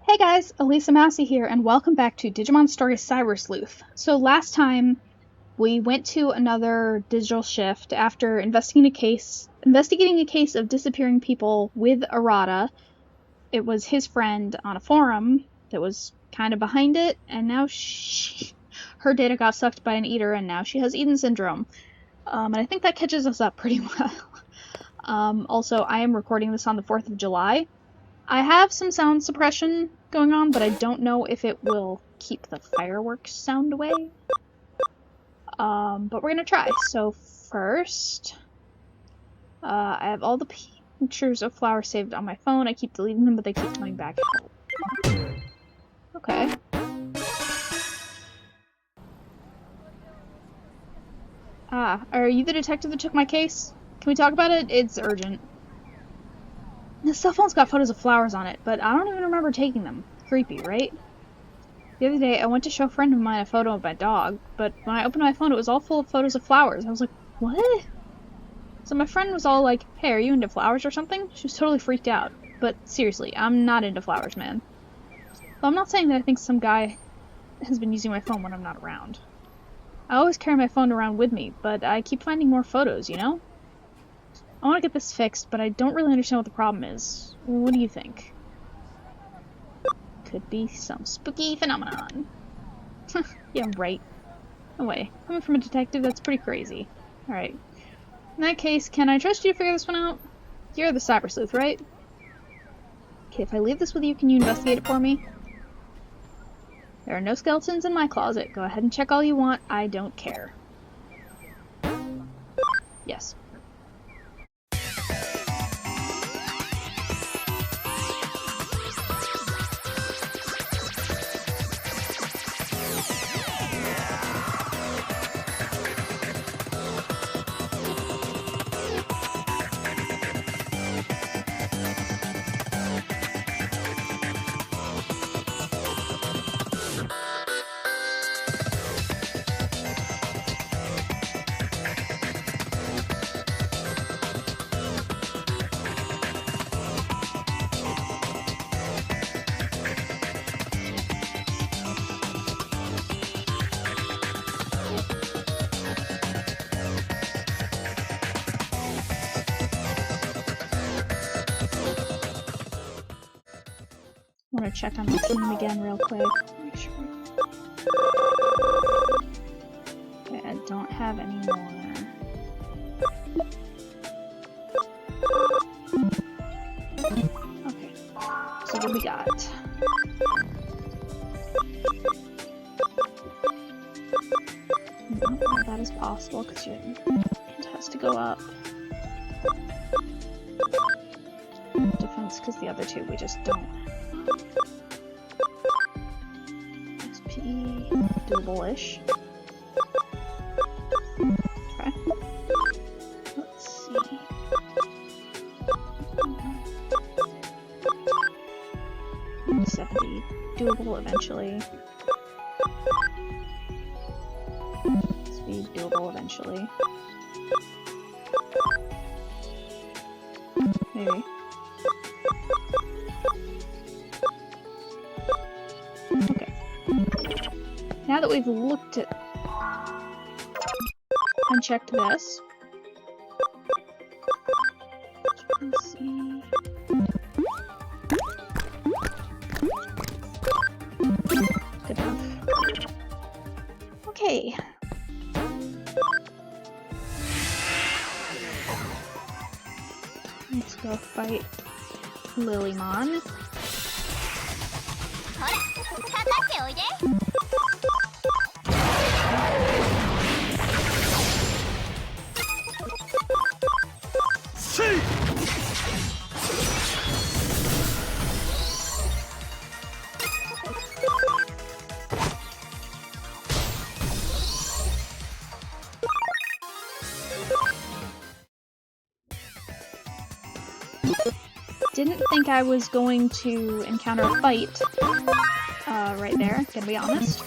Hey guys, Elisa Massey here, and welcome back to Digimon Story Cyber Sleuth. So last time, we went to another digital shift after investigating a case of disappearing people with Arata. It was his friend on a forum that was kind of behind it, and now her data got sucked by an eater, and now she has Eden syndrome. And I think that catches us up pretty well. Also, I am recording this on the 4th of July. I have some sound suppression going on, but I don't know if it will keep the fireworks sound away. But we're gonna try. So first, I have all the pictures of flowers saved on my phone. I keep deleting them, but they keep coming back. Okay. Are you the detective that took my case? Can we talk about it? It's urgent. The cell phone's got photos of flowers on it, but I don't even remember taking them. Creepy, right? The other day, I went to show a friend of mine a photo of my dog, but when I opened my phone, it was all full of photos of flowers. I was like, what? So my friend was all like, hey, are you into flowers or something? She was totally freaked out. But seriously, I'm not into flowers, man. Well, I'm not saying that I think some guy has been using my phone when I'm not around. I always carry my phone around with me, but I keep finding more photos, you know? I want to get this fixed, but I don't really understand what the problem is. What do you think? Could be some spooky phenomenon. Yeah, right. No way. Coming from a detective, that's pretty crazy. Alright. In that case, can I trust you to figure this one out? You're the cyber sleuth, right? Okay, if I leave this with you, can you investigate it for me? There are no skeletons in my closet. Go ahead and check all you want. I don't care. Yes. I'm gonna check on my team again real quick. Make sure. Okay, I don't have any more. Okay, so what do we got? No, that is possible because it has to go up. Defense because the other two we just don't. SP, doable-ish. Okay. Let's see. 70, doable eventually. Speed, doable eventually. Maybe. Okay. Now that we've looked at and checked this, let's see. Good enough. Okay. Let's go fight Lilymon. Didn't think I was going to encounter a fight right there, gonna be honest.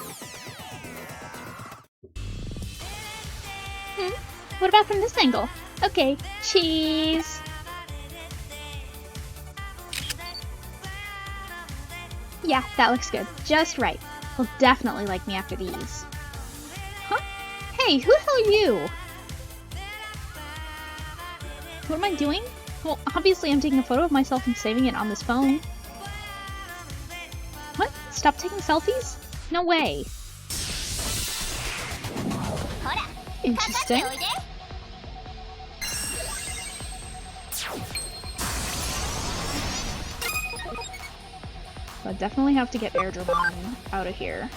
What about from this angle? Okay, cheese! Yeah, that looks good. Just right. He'll definitely like me after these. Huh? Hey, who the hell are you? What am I doing? Well, obviously I'm taking a photo of myself and saving it on this phone. What? Stop taking selfies? No way. Interesting. So I definitely have to get Digimon out of here.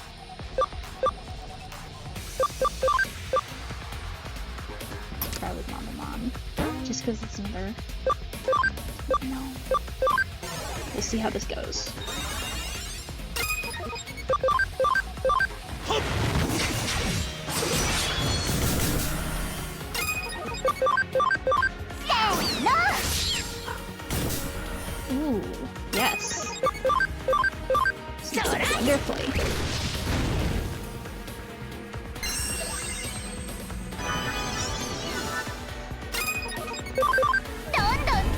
Try with Mamamon. Just because it's another... No. We'll see how this goes. Ooh, yes. Smells wonderfully.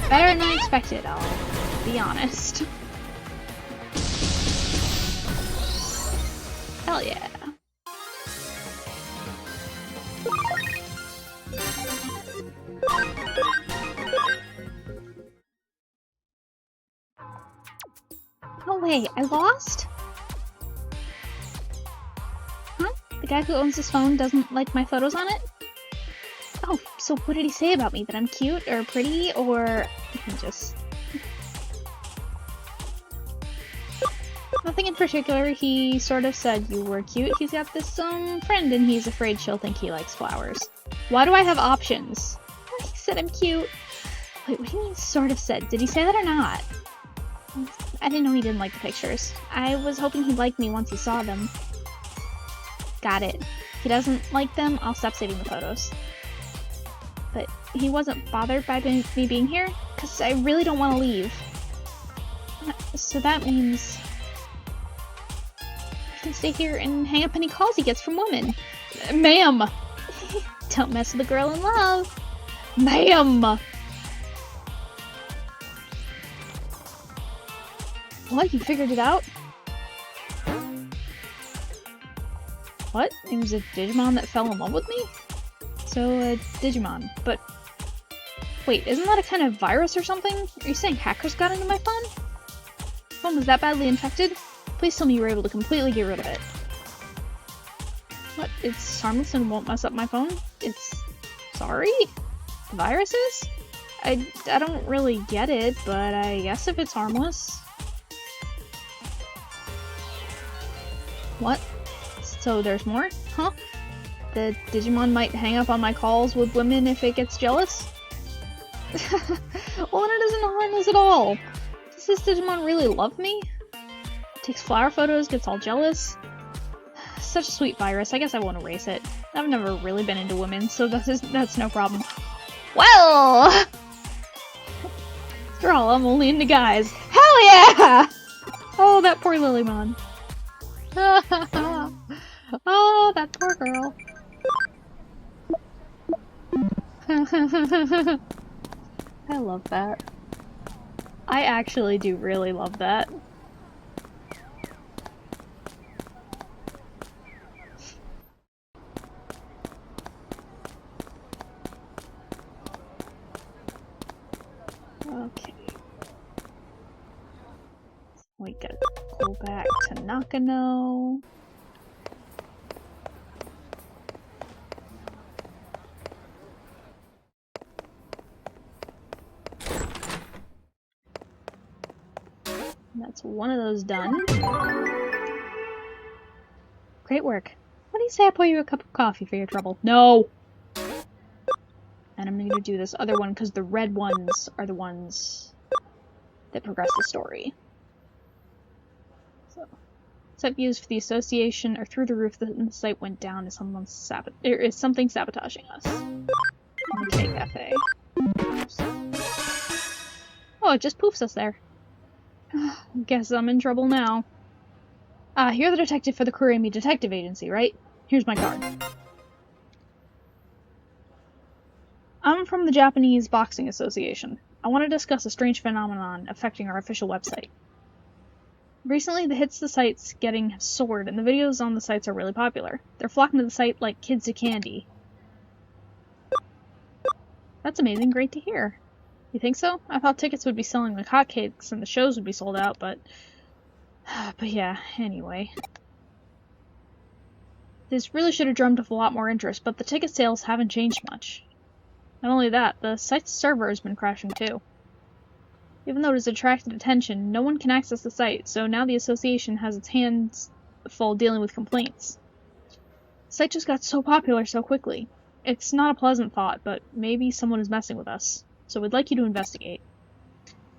Better than I expected, I'll be honest. Hell yeah. No way, I lost? Huh? The guy who owns this phone doesn't like my photos on it? Oh, so what did he say about me? That I'm cute or pretty or just... Nothing in particular. He sort of said you were cute. He's got this friend and he's afraid she'll think he likes flowers. Why do I have options? He said I'm cute. Wait, what do you mean sort of said? Did he say that or not? I didn't know he didn't like the pictures. I was hoping he'd like me once he saw them. Got it. If he doesn't like them, I'll stop saving the photos. But he wasn't bothered by me being here, because I really don't want to leave. So that means... I can stay here and hang up any calls he gets from women. Ma'am! Don't mess with a girl in love. Ma'am! What? You figured it out? What? It was a Digimon that fell in love with me? So, Digimon. But... Wait, isn't that a kind of virus or something? Are you saying hackers got into my phone? Phone was that badly infected? Please tell me you were able to completely get rid of it. What? It's harmless and won't mess up my phone? It's... sorry? The viruses? I don't really get it, but I guess if it's harmless... What? So there's more? Huh? The Digimon might hang up on my calls with women if it gets jealous? Well, then it isn't harmless at all. Does this Digimon really love me? Takes flower photos, gets all jealous. Such a sweet virus, I guess I won't erase it. I've never really been into women, so that's no problem. Well! After all, I'm only into guys. Hell yeah! Oh, that poor Lilymon. Oh, that poor girl. I love that. I actually do really love that. Okay. We gotta go back to Nakano. That's one of those done. Great work. What do you say I pour you a cup of coffee for your trouble? No! And I'm gonna do this other one because the red ones are the ones that progress the story. So, set views for the association are through the roof. The site went down as something sabotaging us. Okay, cafe. Oh, it just poofs us there. Guess I'm in trouble now. You're the detective for the Kuremi Detective Agency, right? Here's my card. I'm from the Japanese Boxing Association. I want to discuss a strange phenomenon affecting our official website. Recently, the hits the site's getting have soared, and the videos on the sites are really popular. They're flocking to the site like kids to candy. That's amazing. Great to hear. You think so? I thought tickets would be selling like hotcakes and the shows would be sold out, but yeah, anyway. This really should have drummed up a lot more interest, but the ticket sales haven't changed much. Not only that, the site's server has been crashing too. Even though it has attracted attention, no one can access the site, so now the association has its hands full dealing with complaints. The site just got so popular so quickly. It's not a pleasant thought, but maybe someone is messing with us, so we'd like you to investigate.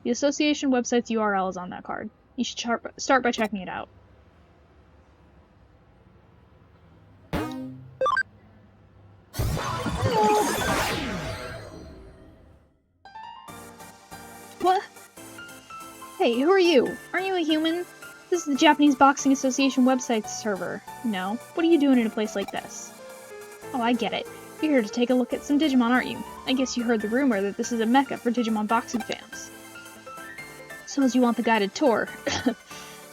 The association website's URL is on that card. You should start by checking it out. What? Hey, who are you? Aren't you a human? This is the Japanese Boxing Association website server. No. What are you doing in a place like this? Oh, I get it. You're here to take a look at some Digimon, aren't you? I guess you heard the rumor that this is a mecca for Digimon boxing fans. Suppose you want the guided tour.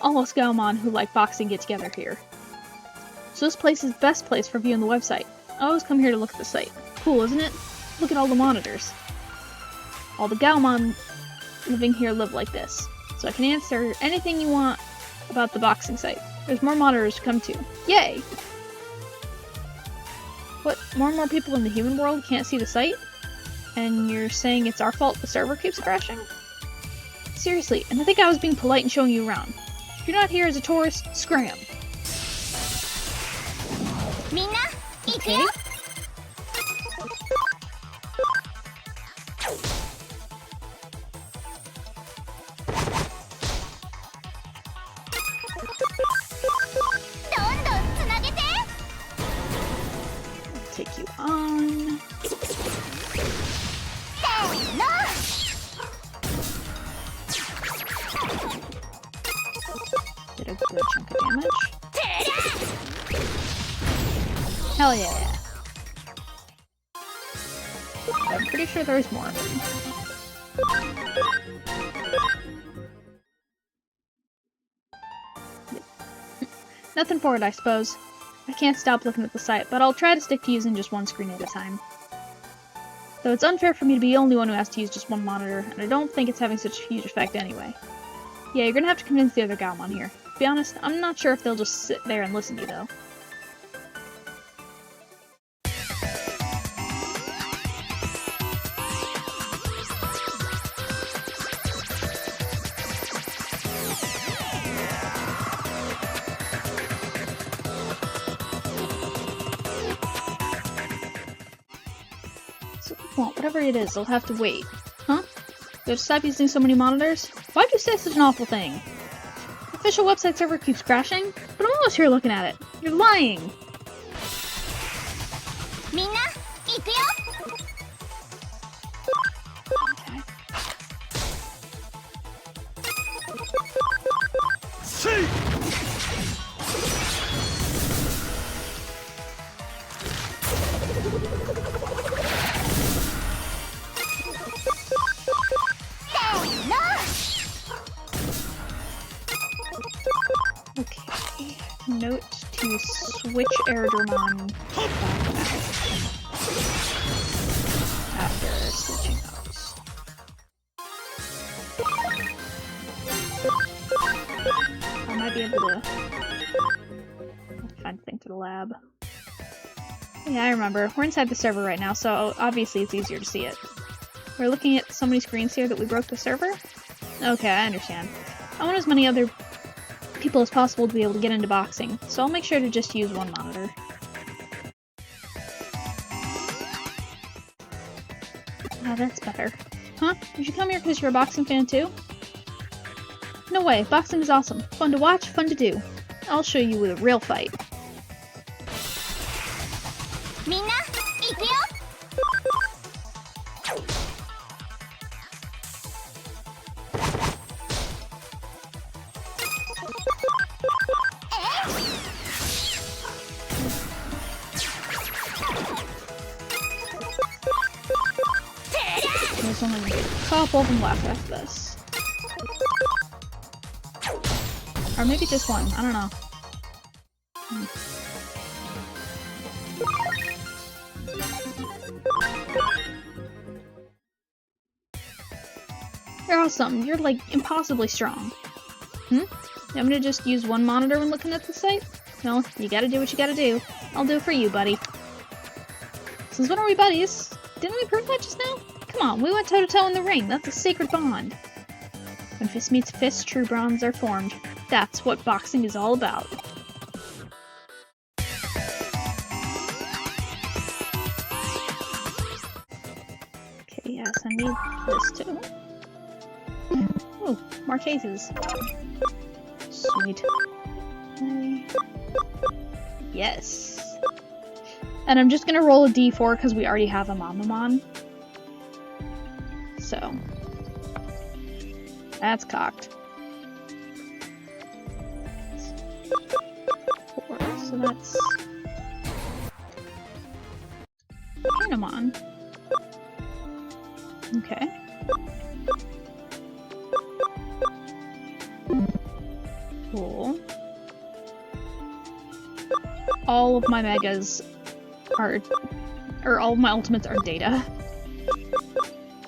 All us Gaomon who like boxing get together here. So this place is the best place for viewing the website. I always come here to look at the site. Cool, isn't it? Look at all the monitors. All the Gaomon living here live like this. So I can answer anything you want about the boxing site. There's more monitors to come to. Yay! What, more and more people in the human world can't see the site? And you're saying it's our fault the server keeps crashing? Seriously, and I think I was being polite and showing you around. If you're not here as a tourist, scram. Okay. Take you on. Did a good chunk of damage. Hell yeah. I'm pretty sure there's more of them. Nothing for it, I suppose. I can't stop looking at the site, but I'll try to stick to using just one screen at a time. Though it's unfair for me to be the only one who has to use just one monitor, and I don't think it's having such a huge effect anyway. Yeah, you're gonna have to convince the other Gaomon here. To be honest, I'm not sure if they'll just sit there and listen to you, though. Well, whatever it is, they'll have to wait. Huh? You have to stop using so many monitors? Why'd you say such an awful thing? The official website server keeps crashing, but I'm almost here looking at it. You're lying! Okay. Okay. Note to switch Aerodramon after switching those. I might be able to find something for the lab. Yeah, I remember. We're inside the server right now, so obviously it's easier to see it. We're looking at so many screens here that we broke the server? Okay, I understand. I want as many other people as possible to be able to get into boxing, so I'll make sure to just use one monitor. Ah, that's better. Huh? Did you come here because you're a boxing fan too? No way, boxing is awesome. Fun to watch, fun to do. I'll show you with a real fight. There's only a couple of them left after this. Or maybe just one. I don't know. You're awesome. You're, like, impossibly strong. I'm gonna just use one monitor when looking at the site? No, you gotta do what you gotta do. I'll do it for you, buddy. Since when are we buddies? Didn't we prove that just now? Come on, we went toe-to-toe in the ring. That's a sacred bond. When fist meets fist, true bonds are formed. That's what boxing is all about. Okay, yes, I need this too. Oh, more cases. Sweet. Yes. And I'm just gonna roll a d4 because we already have a Mamamon. So. That's cocked. 4, so that's... Painamon. Okay. Cool. All of my megas are... or all of my ultimates are data.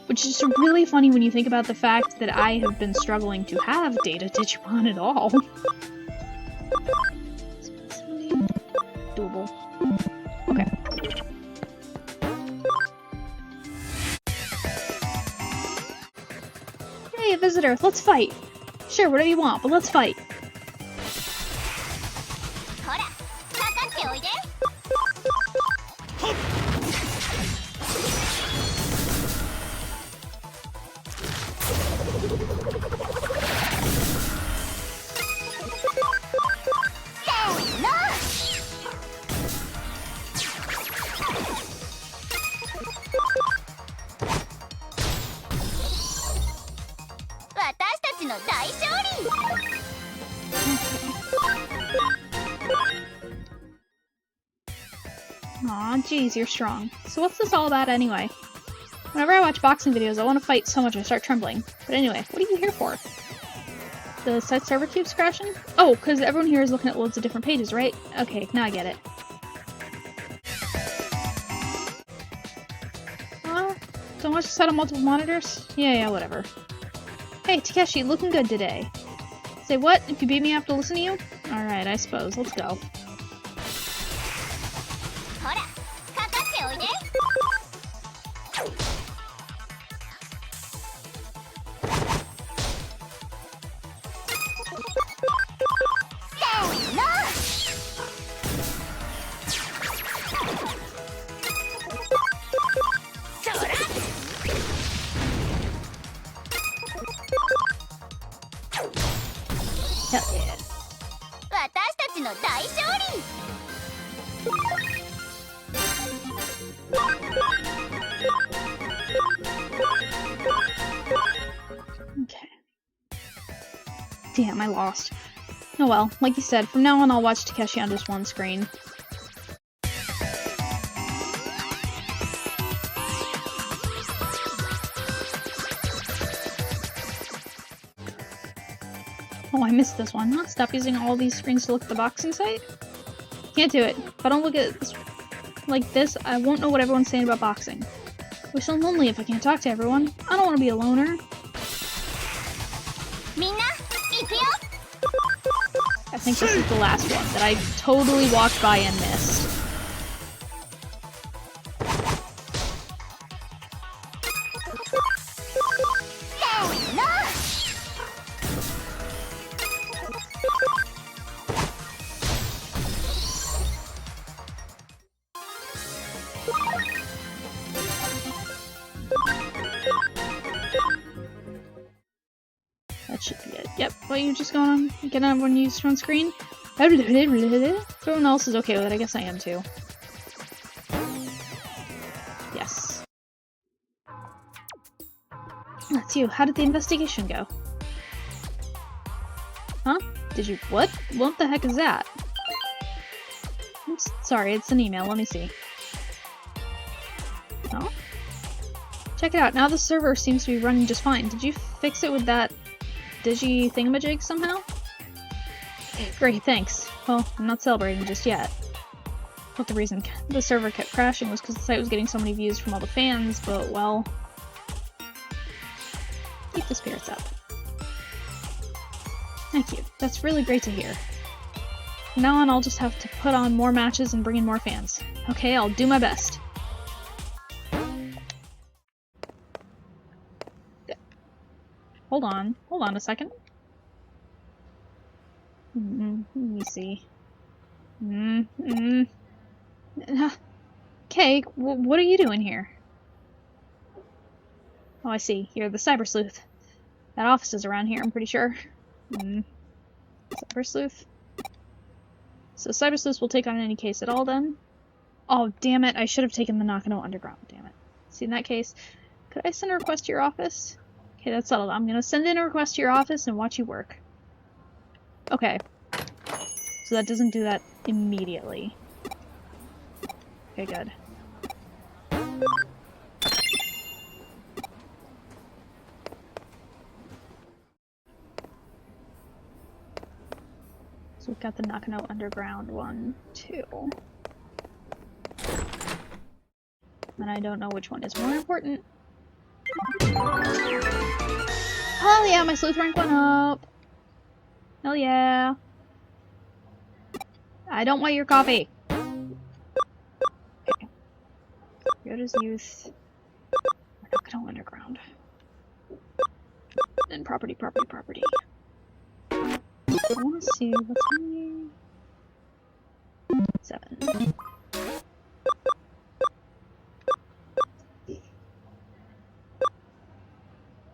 Which is really funny when you think about the fact that I have been struggling to have data Digimon at all. Doable. Okay. Hey, a visitor, let's fight! Sure, whatever you want, but let's fight! Aw, geez, you're strong. So what's this all about anyway? Whenever I watch boxing videos, I want to fight so much I start trembling. But anyway, what are you here for? The site server keeps crashing? Oh, because everyone here is looking at loads of different pages, right? Okay, now I get it. Don't watch this out on multiple monitors? Yeah, whatever. Hey, Takeshi, looking good today. Say what? If you beat me, I have to listen to you? Alright, I suppose. Let's go. Hell yeah. Okay. Damn, I lost. Oh well, like you said, from now on I'll watch Takeshi on just one screen. Oh, I missed this one. Huh? Stop using all these screens to look at the boxing site? Can't do it. If I don't look at this, like this, I won't know what everyone's saying about boxing. We're so lonely if I can't talk to everyone. I don't want to be a loner. I think this is the last one that I totally walked by and missed. That should be it. Yep, well, you just going on, get everyone used to on screen? Everyone else is okay with it, I guess I am too. Yes. That's you. How did the investigation go? Huh? Did you- what? What the heck is that? Oops, sorry, it's an email, let me see. Oh? Check it out, now the server seems to be running just fine. Did you fix it with that Digi thingamajig somehow? Great, thanks. Well, I'm not celebrating just yet. But the reason the server kept crashing was because the site was getting so many views from all the fans, but, well... keep the spirits up. Thank you. That's really great to hear. From now on, I'll just have to put on more matches and bring in more fans. Okay, I'll do my best. Hold on a second. Let me see. Okay, what are you doing here? Oh, I see. You're the Cyber Sleuth. That office is around here, I'm pretty sure. Cyber Sleuth? So Cyber Sleuth will take on any case at all, then? Oh, damn it. I should have taken the Nakano Underground, damn it. See, in that case, could I send a request to your office? Okay, that's settled. I'm gonna send in a request to your office and watch you work. Okay. So that doesn't do that immediately. Okay, good. So we've got the Nakano Underground one, too. And I don't know which one is more important. Oh yeah, my sleuth rank went up! Hell yeah! I don't want your coffee! Okay. Yoda's Youth. Nakano Underground. And property. I wanna see what's on here. 7.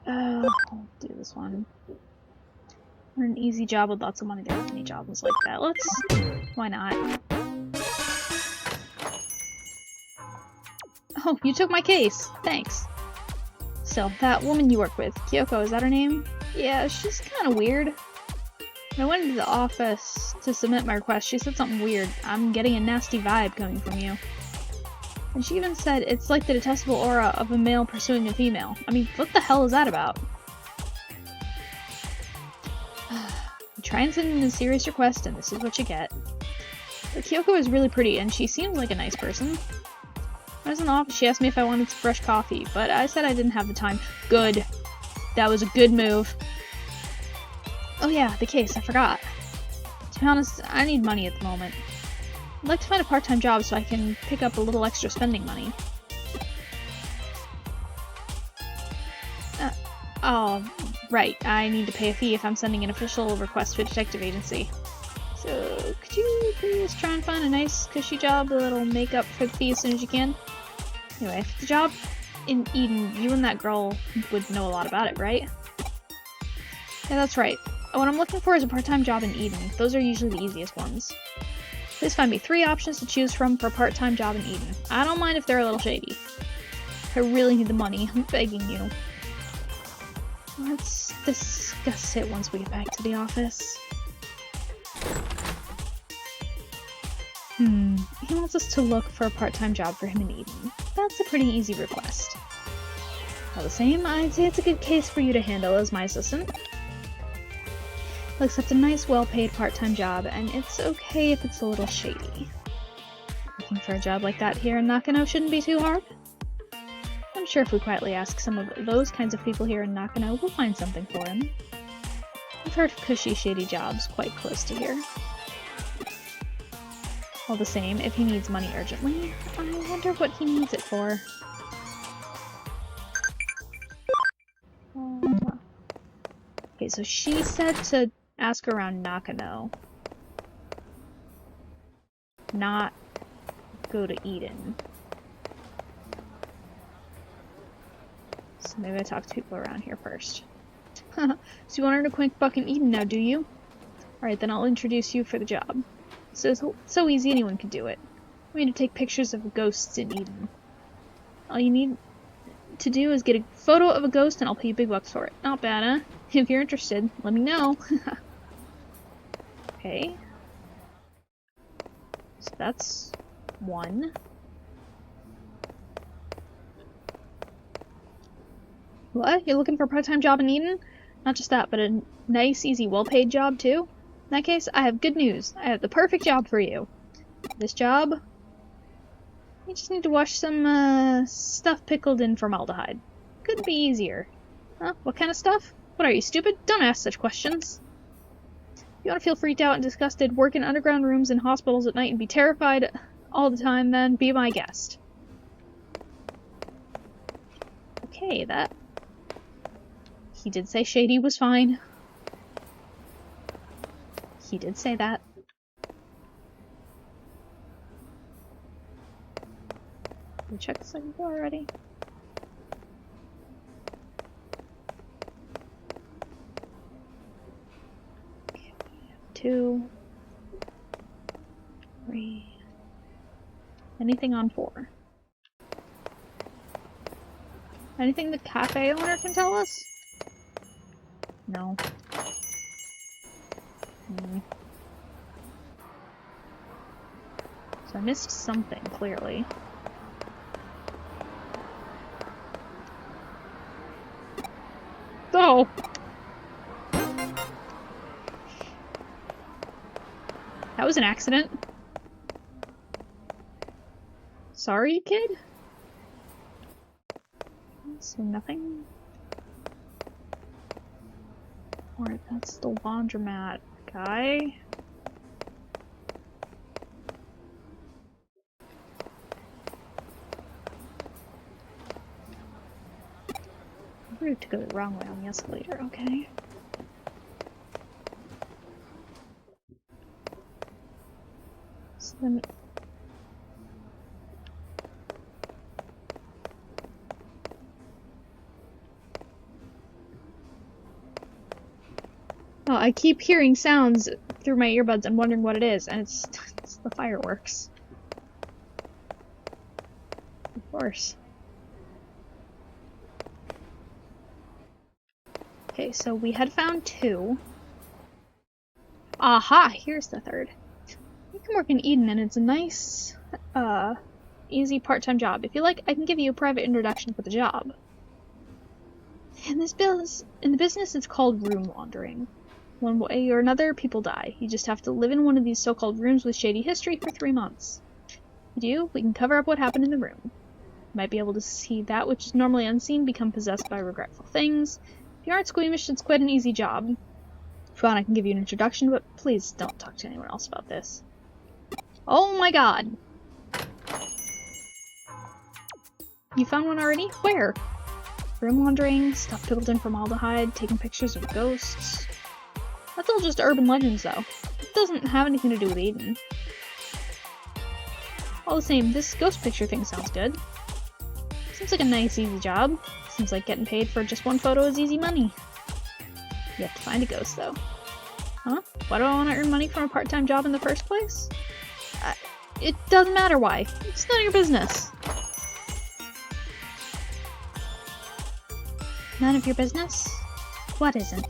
I'll do this one. We're an easy job with lots of money. There aren't any jobs like that. Why not? Oh, you took my case. Thanks. So, that woman you work with, Kyoko, is that her name? Yeah, she's kind of weird. When I went into the office to submit my request, she said something weird. I'm getting a nasty vibe coming from you. And she even said it's like the detestable aura of a male pursuing a female. I mean, what the hell is that about? You try and send in a serious request, and this is what you get. But Kyoko is really pretty, and she seems like a nice person. When I was in the office, she asked me if I wanted some fresh coffee, but I said I didn't have the time. Good. That was a good move. Oh yeah, the case, I forgot. To be honest, I need money at the moment. I'd like to find a part-time job so I can pick up a little extra spending money. Oh, right. I need to pay a fee if I'm sending an official request to a detective agency. So, could you please try and find a nice, cushy job that'll make up for the fee as soon as you can? Anyway, if it's a job in Eden, you and that girl would know a lot about it, right? Yeah, that's right. What I'm looking for is a part-time job in Eden. Those are usually the easiest ones. Please find me 3 options to choose from for a part-time job in Eden. I don't mind if they're a little shady. I really need the money. I'm begging you. Let's discuss it once we get back to the office. He wants us to look for a part-time job for him in Eden. That's a pretty easy request. All the same, I'd say it's a good case for you to handle as my assistant. He'll accept a nice, well-paid part-time job, and it's okay if it's a little shady. Looking for a job like that here in Nakano shouldn't be too hard. I'm sure if we quietly ask some of those kinds of people here in Nakano, we'll find something for him. I've heard of cushy, shady jobs quite close to here. All the same, if he needs money urgently, I wonder what he needs it for. Okay, so she said to ask around Nakano. Not go to Eden. So maybe I talk to people around here first. So you want her to quick buck in Eden now, do you? Alright, then I'll introduce you for the job. So easy, anyone can do it. We need to take pictures of ghosts in Eden. All you need to do is get a photo of a ghost and I'll pay you big bucks for it. Not bad, huh? If you're interested, let me know. Okay. So that's 1. What? You're looking for a part-time job in Eden? Not just that, but a nice, easy, well-paid job, too? that case, I have good news. I have the perfect job for you. This job, you just need to wash some, stuff pickled in formaldehyde. Couldn't be easier. Huh? What kind of stuff? What are you, stupid? Don't ask such questions. If you want to feel freaked out and disgusted, work in underground rooms in hospitals at night and be terrified all the time, then be my guest. Okay, that... He did say shady was fine. He did say that. We checked the second floor already. Okay, we have 2, 3. Anything on 4? Anything the cafe owner can tell us? No. So I missed something, clearly. Oh! That was an accident. Sorry, kid? So nothing? Alright, that's the laundromat guy. Rude to go the wrong way on the escalator, okay. So then... Oh, I keep hearing sounds through my earbuds and wondering what it is, and it's the fireworks. Of course. Okay, so we had found 2. Aha! Here's the 3rd. You can work in Eden, and it's a nice, easy part-time job. If you like, I can give you a private introduction for the job. In the business, it's called room laundering. One way or another, people die. You just have to live in one of these so-called rooms with shady history for 3 months. If you do, we can cover up what happened in the room. You might be able to see that which is normally unseen become possessed by regretful things. If you aren't squeamish, it's quite an easy job. If you want, I can give you an introduction, but please don't talk to anyone else about this. Oh my god! You found one already? Where? Room laundering, stuff pickled in formaldehyde, taking pictures of ghosts. That's all just urban legends, though. It doesn't have anything to do with Eden. All the same, this ghost picture thing sounds good. Seems like a nice, easy job. Seems like getting paid for just one photo is easy money. You have to find a ghost, though. Huh? Why do I want to earn money from a part-time job in the first place? It doesn't matter why. It's none of your business. None of your business? What isn't?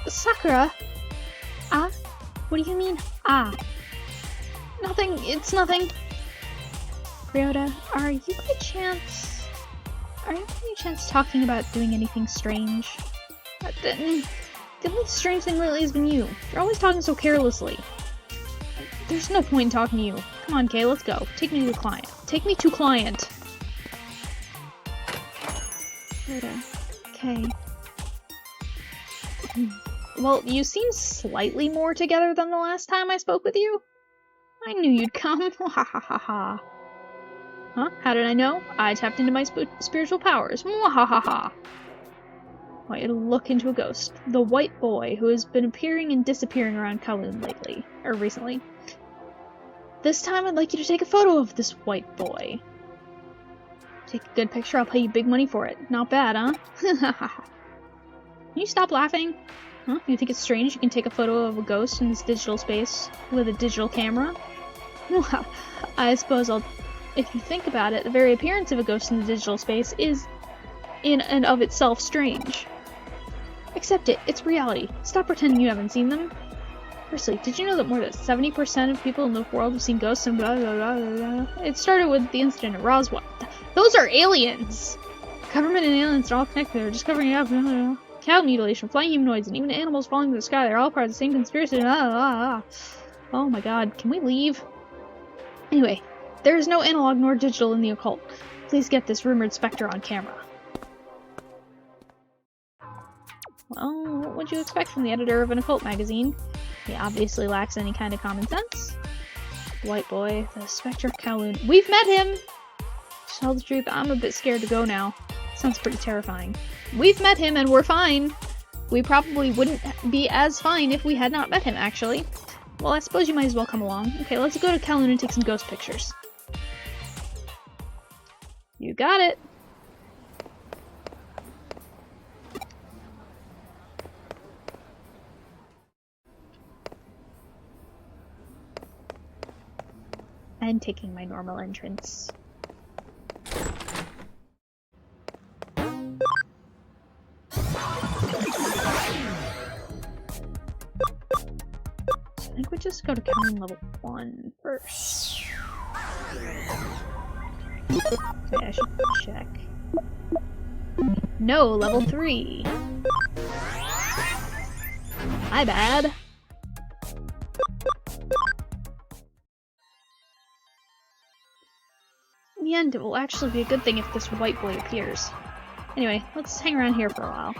Sakura? What do you mean, Nothing, it's nothing. Ryota, are you by any chance talking about doing anything strange? The only strange thing lately has been you. You're always talking so carelessly. There's no point in talking to you. Come on, Kay, let's go. Take me to the client. Take me to client! Ryota. Kay. Well, you seem slightly more together than the last time I spoke with you. I knew you'd come. Ha ha ha ha. Huh? How did I know? I tapped into my spiritual powers. Mwahahaha. I want you to look into a ghost. The white boy who has been appearing and disappearing around Kowloon lately. Or recently. This time I'd like you to take a photo of this white boy. Take a good picture, I'll pay you big money for it. Not bad, huh? Can you stop laughing? Huh? You think it's strange you can take a photo of a ghost in this digital space with a digital camera? Well, I suppose if you think about it, the very appearance of a ghost in the digital space is, in and of itself, strange. Accept it. It's reality. Stop pretending you haven't seen them. Firstly, did you know that more than 70% of people in the world have seen ghosts and blah blah blah blah blah? It started with the incident at Roswell. Those are aliens! Government and aliens are all connected. They're just covering it up. Blah, blah, blah. Cow mutilation, flying humanoids, and even animals falling to the sky. They're all part of the same conspiracy. Oh my god, can we leave? Anyway, there is no analog nor digital in the occult. Please get this rumored specter on camera. Well, what would you expect from the editor of an occult magazine? He obviously lacks any kind of common sense. White boy, the specter of Kowloon. We've met him! To tell the truth, I'm a bit scared to go now. Sounds pretty terrifying. We've met him and we're fine. We probably wouldn't be as fine if we had not met him, actually. Well, I suppose you might as well come along. Okay, let's go to Kowloon and take some ghost pictures. You got it! And taking my normal entrance. I think we just go to Kowloon level 1 first. Okay, I should check. No, level 3. My bad. In the end, it will actually be a good thing if this white boy appears. Anyway, let's hang around here for a while.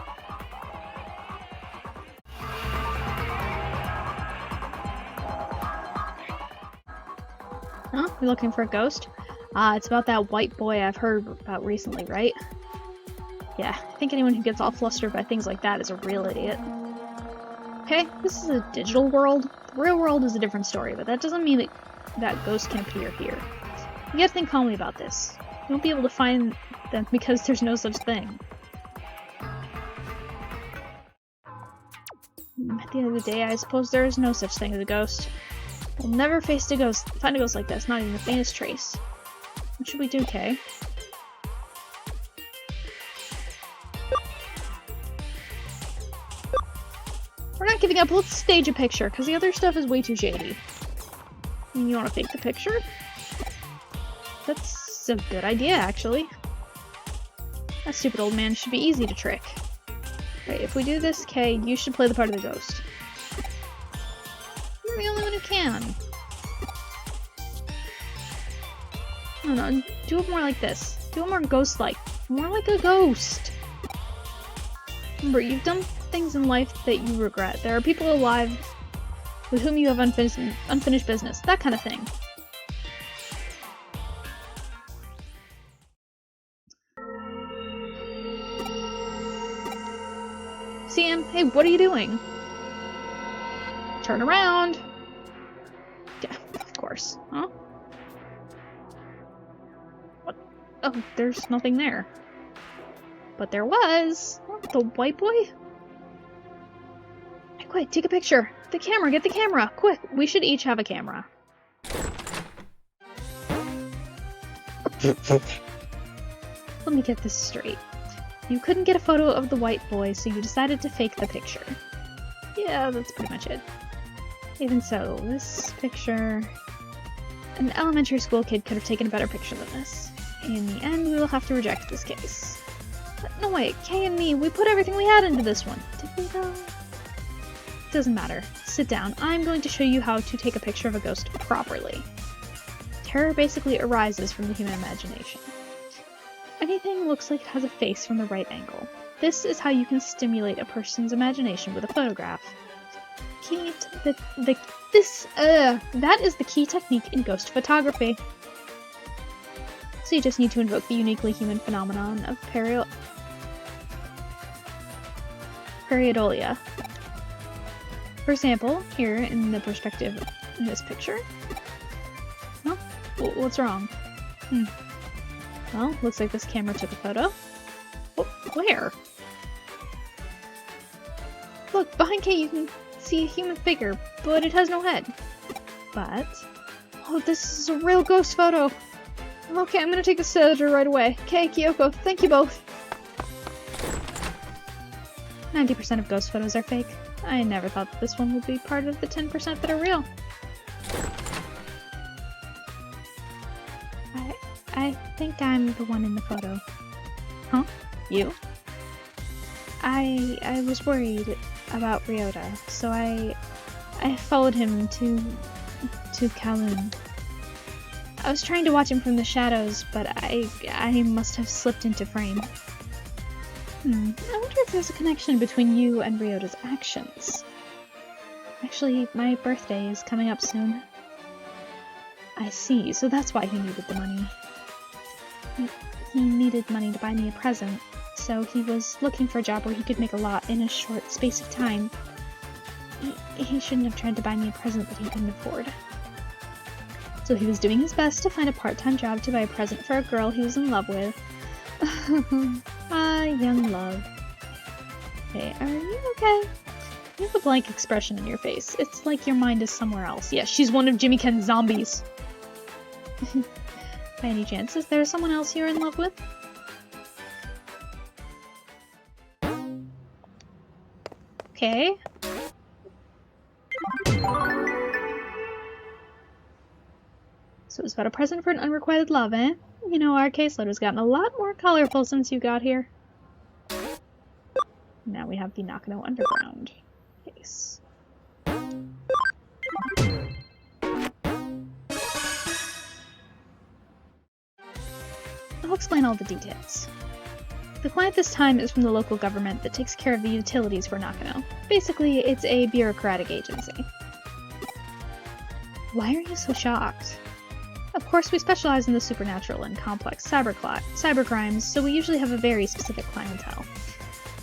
Huh? You looking for a ghost? It's about that white boy I've heard about recently, right? Yeah, I think anyone who gets all flustered by things like that is a real idiot. Okay, this is a digital world. The real world is a different story, but that doesn't mean that ghosts can appear here. You gotta think calmly about this. You won't be able to find them because there's no such thing. At the end of the day, I suppose there is no such thing as a ghost. We'll never find a ghost like this, not even the faintest trace. What should we do, Kay? We're not giving up, let's stage a picture, because the other stuff is way too shady. You want to fake the picture? That's a good idea, actually. That stupid old man should be easy to trick. Wait, if we do this, Kay, you should play the part of the ghost. You're the only one who can. No, do it more like this. Do it more ghost-like. More like a ghost. Remember, you've done things in life that you regret. There are people alive with whom you have unfinished business. That kind of thing. Sam, hey, what are you doing? Turn around! Yeah, of course. Huh? What? Oh, there's nothing there. But there was! Oh, the white boy? Hey, quick, take a picture! The camera, get the camera! Quick, we should each have a camera. Let me get this straight. You couldn't get a photo of the white boy, so you decided to fake the picture. Yeah, that's pretty much it. Even so, this picture... An elementary school kid could have taken a better picture than this. In the end, we will have to reject this case. But no way, Kay and me, we put everything we had into this one. Did we though? Doesn't matter. Sit down. I'm going to show you how to take a picture of a ghost properly. Terror basically arises from the human imagination. Anything looks like it has a face from the right angle. This is how you can stimulate a person's imagination with a photograph. That is the key technique in ghost photography. So you just need to invoke the uniquely human phenomenon of pareidolia. For example, here in the perspective in this picture. Huh? What's wrong? Well, looks like this camera took a photo. Oh, where? Look, behind Kay you can see a human figure, but it has no head. But... oh, this is a real ghost photo! Okay, I'm gonna take this editor right away. Kay, Kyoko, thank you both! 90% of ghost photos are fake. I never thought that this one would be part of the 10% that are real. I think I'm the one in the photo. Huh? You? I was worried about Ryota, so I followed him to Kowloon. I was trying to watch him from the shadows, but I must have slipped into frame. I wonder if there's a connection between you and Ryota's actions. Actually, my birthday is coming up soon. I see, so that's why he needed the money. He needed money to buy me a present, so he was looking for a job where he could make a lot in a short space of time. He shouldn't have tried to buy me a present that he couldn't afford. So he was doing his best to find a part-time job to buy a present for a girl he was in love with. Ah, young love. Hey, are you okay? You have a blank expression on your face. It's like your mind is somewhere else. Yeah, she's one of Jimmy Ken's zombies. By any chance, is there someone else you're in love with? Okay. So it's about a present for an unrequited love, eh? You know, our caseload has gotten a lot more colorful since you got here. Now we have the Nakano Underground case. I'll explain all the details. The client this time is from the local government that takes care of the utilities for Nakano. Basically, it's a bureaucratic agency. Why are you so shocked? Of course, we specialize in the supernatural and complex cybercrimes, so we usually have a very specific clientele.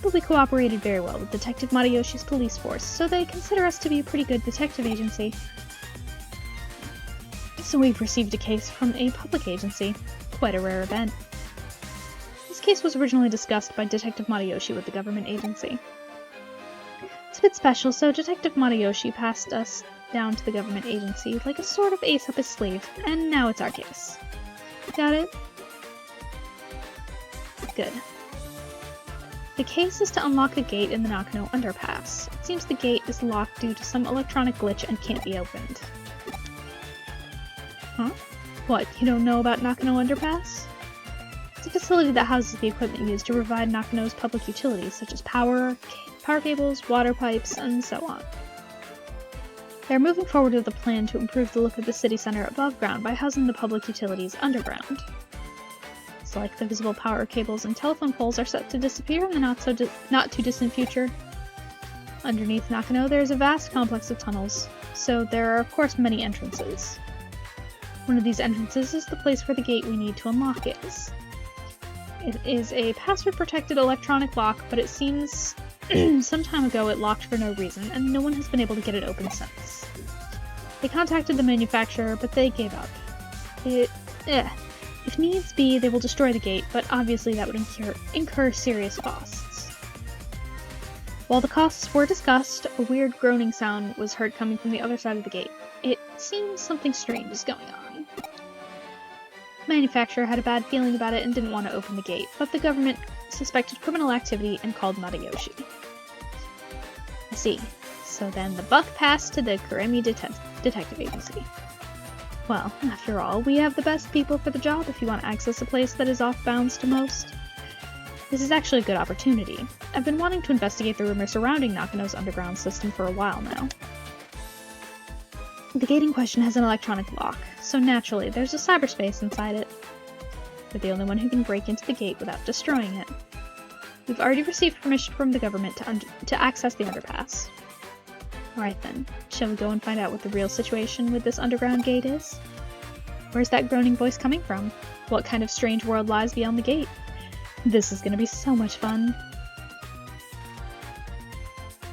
But we cooperated very well with Detective Matayoshi's police force, so they consider us to be a pretty good detective agency. So we've received a case from a public agency. Quite a rare event. This case was originally discussed by Detective Matayoshi with the government agency. It's a bit special, so Detective Matayoshi passed us down to the government agency like a sort of ace up his sleeve, and now it's our case. Got it? Good. The case is to unlock a gate in the Nakano underpass. It seems the gate is locked due to some electronic glitch and can't be opened. Huh? What, you don't know about Nakano Underpass? It's a facility that houses the equipment used to provide Nakano's public utilities, such as power cables, water pipes, and so on. They are moving forward with a plan to improve the look of the city center above ground by housing the public utilities underground. So, like, the visible power cables and telephone poles are set to disappear in the not too distant future. Underneath Nakano, there is a vast complex of tunnels, so there are of course many entrances. One of these entrances is the place where the gate we need to unlock is. It is a password-protected electronic lock, but it seems some time ago it locked for no reason, and no one has been able to get it open since. They contacted the manufacturer, but they gave up. If needs be, they will destroy the gate, but obviously that would incur serious costs. While the costs were discussed, a weird groaning sound was heard coming from the other side of the gate. It seems something strange is going on. The manufacturer had a bad feeling about it and didn't want to open the gate, but the government suspected criminal activity and called Matayoshi. I see. So then the buck passed to the Kuremi Detective Agency. Well, after all, we have the best people for the job if you want to access a place that is off bounds to most. This is actually a good opportunity. I've been wanting to investigate the rumors surrounding Nakano's underground system for a while now. The gate in question has an electronic lock, so naturally there's a cyberspace inside it. We're the only one who can break into the gate without destroying it. We've already received permission from the government to access the underpass. Alright then, shall we go and find out what the real situation with this underground gate is? Where's that groaning voice coming from? What kind of strange world lies beyond the gate? This is gonna be so much fun.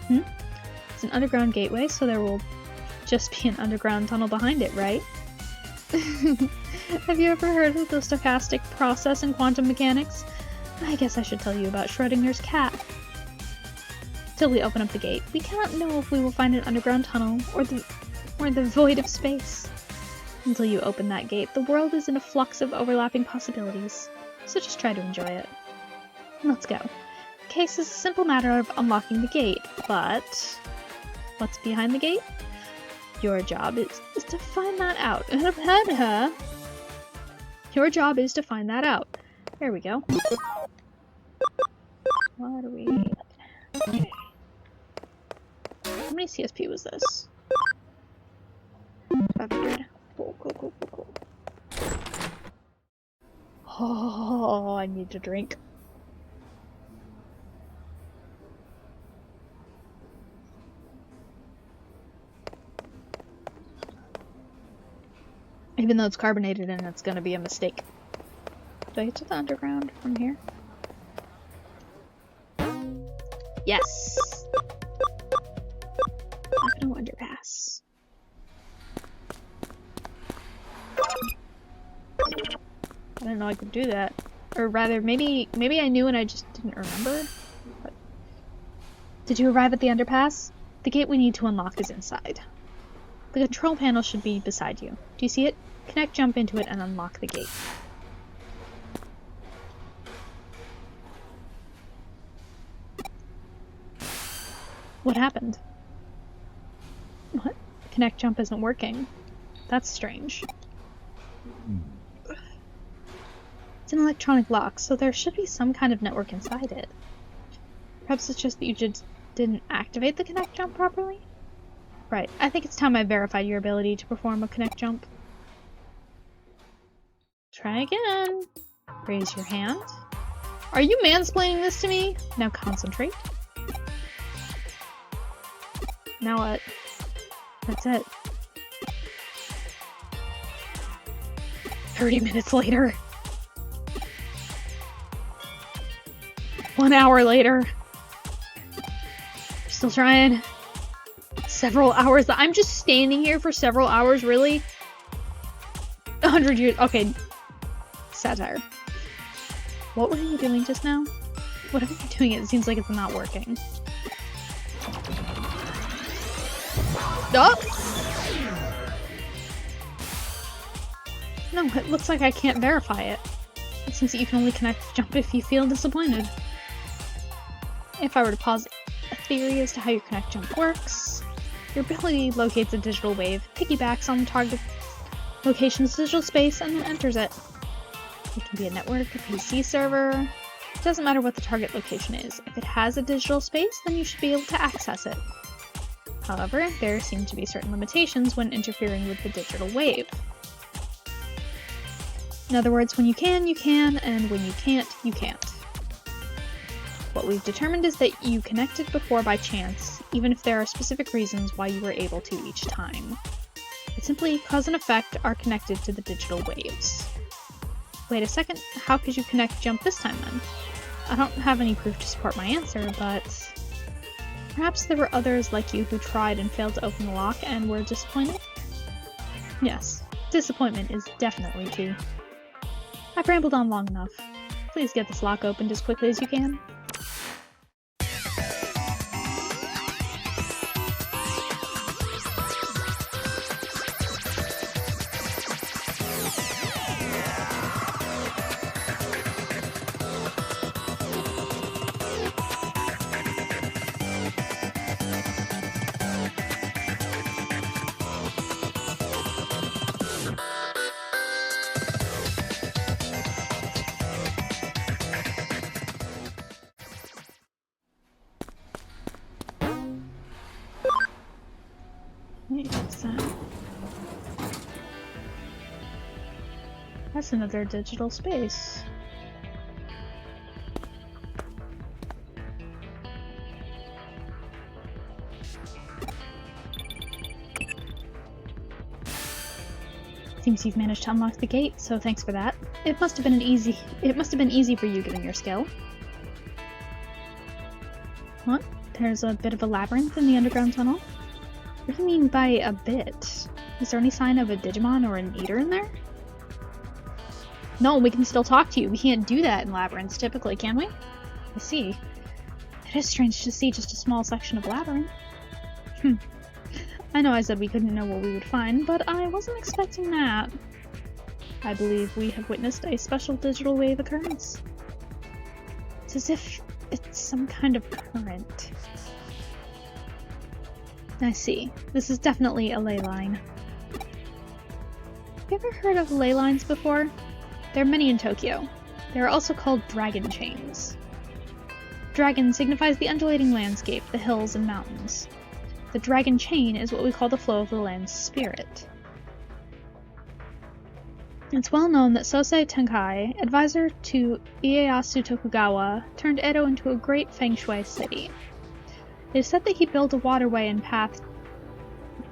It's an underground gateway, so there will just be an underground tunnel behind it, right? Have you ever heard of the stochastic process in quantum mechanics? I guess I should tell you about Schrodinger's cat. Till we open up the gate, we cannot know if we will find an underground tunnel or the void of space. Until you open that gate, the world is in a flux of overlapping possibilities, so just try to enjoy it. Let's go. The case is a simple matter of unlocking the gate, but what's behind the gate? Your job is to find that out. Your job is to find that out. There we go. What are we looking many CSP was this? 500. Cool, cool, cool, cool, cool. Oh, I need to drink. Even though it's carbonated and it's gonna be a mistake. Do I get to the underground from here? Yes! No underpass. I didn't know I could do that. Or rather, maybe I knew and I just didn't remember. But... Did you arrive at the underpass? The gate we need to unlock is inside. The control panel should be beside you. Do you see it? Connect, jump into it, and unlock the gate. What happened? What? Connect jump isn't working. That's strange. It's an electronic lock, so there should be some kind of network inside it. Perhaps it's just that you just didn't activate the connect jump properly? Right, I think it's time I verified your ability to perform a connect jump. Try again. Raise your hand. Are you mansplaining this to me? Now concentrate. Now what? That's it. 30 minutes later. 1 hour later. Still trying. Several hours. I'm just standing here for several hours, really? 100 years. Okay. Satire. What were you doing just now? Whatever you're doing, it seems like it's not working. Oh! No, it looks like I can't verify it. It seems that you can only connect jump if you feel disappointed. If I were to posit a theory as to how your connect jump works, your ability locates a digital wave, piggybacks on the target location's digital space, and then enters it. It can be a network, a PC server. It doesn't matter what the target location is. If it has a digital space, then you should be able to access it. However, there seem to be certain limitations when interfering with the digital wave. In other words, when you can, and when you can't, you can't. What we've determined is that you connected before by chance, even if there are specific reasons why you were able to each time. But simply, cause and effect are connected to the digital waves. Wait a second, how could you connect jump this time then? I don't have any proof to support my answer, but... Perhaps there were others like you who tried and failed to open the lock and were disappointed? Yes, disappointment is definitely key. I've rambled on long enough. Please get this lock opened as quickly as you can. That's another digital space. Seems you've managed to unlock the gate, so thanks for that. It must have been easy for you given your skill. What? There's a bit of a labyrinth in the underground tunnel? What do you mean by a bit? Is there any sign of a Digimon or an eater in there? No, we can still talk to you. We can't do that in labyrinths typically, can we? I see. It is strange to see just a small section of labyrinth. I know I said we couldn't know what we would find, but I wasn't expecting that. I believe we have witnessed a special digital wave occurrence. It's as if it's some kind of current. I see. This is definitely a ley line. Have you ever heard of ley lines before? There are many in Tokyo. They are also called dragon chains. Dragon signifies the undulating landscape, the hills and mountains. The dragon chain is what we call the flow of the land's spirit. It's well known that Sosei Tenkai, advisor to Ieyasu Tokugawa, turned Edo into a great feng shui city. It is said that he built a waterway and path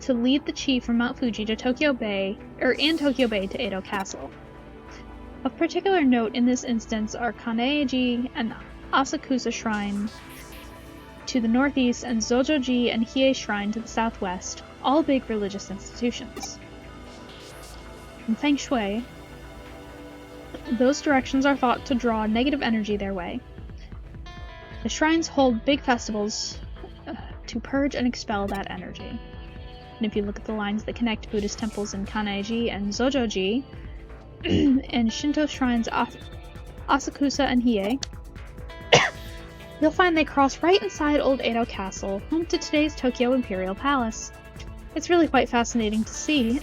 to lead the chi from Mount Fuji to Tokyo Bay, and Tokyo Bay to Edo Castle. Of particular note in this instance are Kaneiji and Asakusa Shrine to the northeast and Zojoji and Hiei Shrine to the southwest, all big religious institutions. In Feng Shui, those directions are thought to draw negative energy their way. The shrines hold big festivals to purge and expel that energy. And if you look at the lines that connect Buddhist temples in Kaneiji and Zojoji, and Shinto shrines Asakusa and Hiei, you'll find they cross right inside Old Edo Castle, home to today's Tokyo Imperial Palace. It's really quite fascinating to see.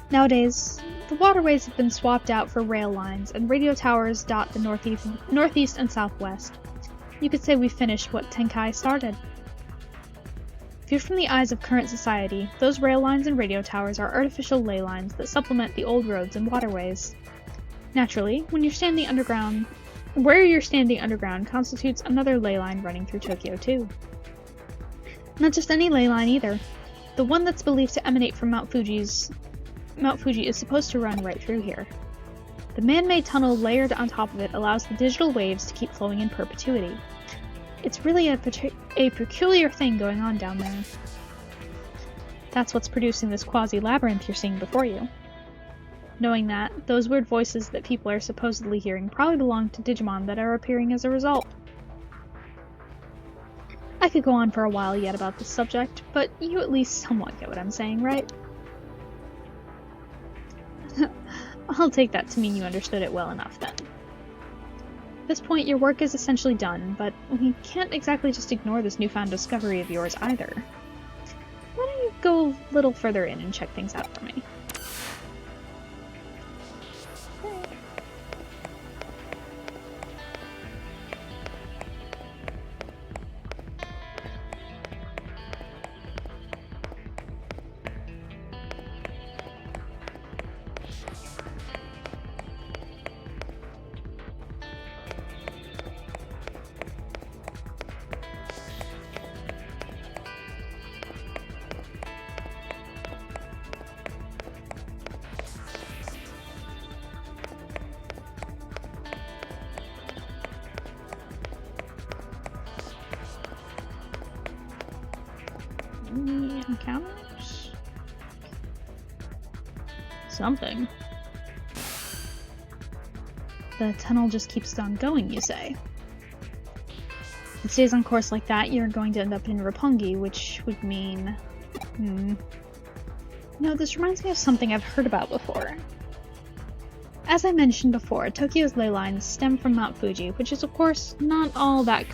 Nowadays, the waterways have been swapped out for rail lines, and radio towers dot the northeast and southwest. You could say we finished what Tenkai started. Viewed from the eyes of current society, those rail lines and radio towers are artificial ley lines that supplement the old roads and waterways. Naturally, where you're standing underground constitutes another ley line running through Tokyo too. Not just any ley line either. The one that's believed to emanate from Mount Fuji is supposed to run right through here. The man-made tunnel layered on top of it allows the digital waves to keep flowing in perpetuity. It's really a peculiar thing going on down there. That's what's producing this quasi-labyrinth you're seeing before you. Knowing that, those weird voices that people are supposedly hearing probably belong to Digimon that are appearing as a result. I could go on for a while yet about this subject, but you at least somewhat get what I'm saying, right? I'll take that to mean you understood it well enough then. At this point, your work is essentially done, but we can't exactly just ignore this newfound discovery of yours either. Why don't you go a little further in and check things out for me? Any encounters? Something. The tunnel just keeps on going, you say? If it stays on course like that, you're going to end up in Roppongi, which would mean... No, this reminds me of something I've heard about before. As I mentioned before, Tokyo's ley lines stem from Mount Fuji, which is of course not all that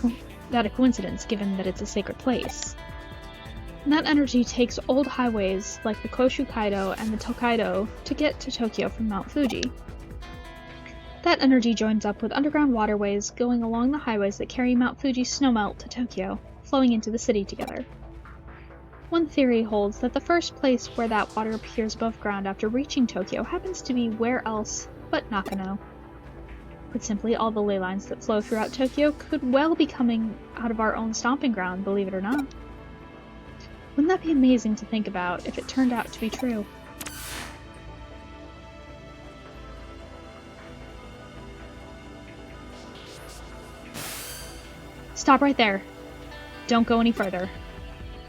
a coincidence given that it's a sacred place. That energy takes old highways like the Koshukaido and the Tokaido to get to Tokyo from Mount Fuji. That energy joins up with underground waterways going along the highways that carry Mount Fuji's snowmelt to Tokyo, flowing into the city together. One theory holds that the first place where that water appears above ground after reaching Tokyo happens to be where else but Nakano. Put simply, all the ley lines that flow throughout Tokyo could well be coming out of our own stomping ground, believe it or not. Wouldn't that be amazing to think about if it turned out to be true? Stop right there. Don't go any further.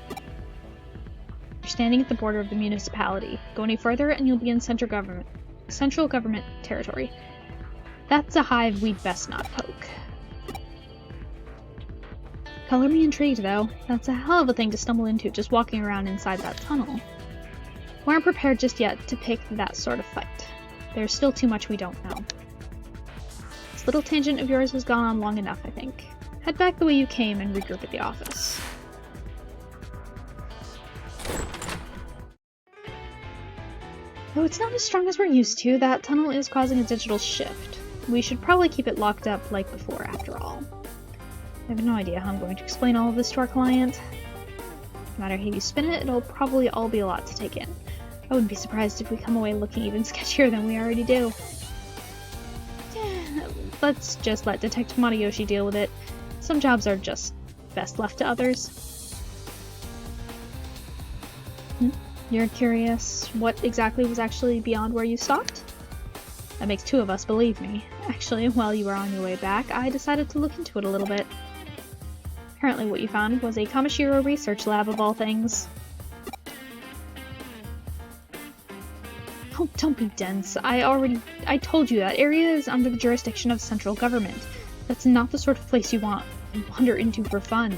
You're standing at the border of the municipality. Go any further and you'll be in central government territory. That's a hive we'd best not poke. Color me intrigued, though. That's a hell of a thing to stumble into just walking around inside that tunnel. We aren't prepared just yet to pick that sort of fight. There's still too much we don't know. This little tangent of yours has gone on long enough, I think. Head back the way you came and regroup at the office. Though it's not as strong as we're used to, that tunnel is causing a digital shift. We should probably keep it locked up like before, after all. I have no idea how I'm going to explain all of this to our client. No matter how you spin it, it'll probably all be a lot to take in. I wouldn't be surprised if we come away looking even sketchier than we already do. Let's just let Detective Matayoshi deal with it. Some jobs are just best left to others. You're curious what exactly was actually beyond where you stopped? That makes two of us, believe me. Actually, while you were on your way back, I decided to look into it a little bit. Apparently what you found was a Kamishiro research lab of all things. Oh, don't be dense. I told you that area is under the jurisdiction of central government. That's not the sort of place you want to wander into for fun.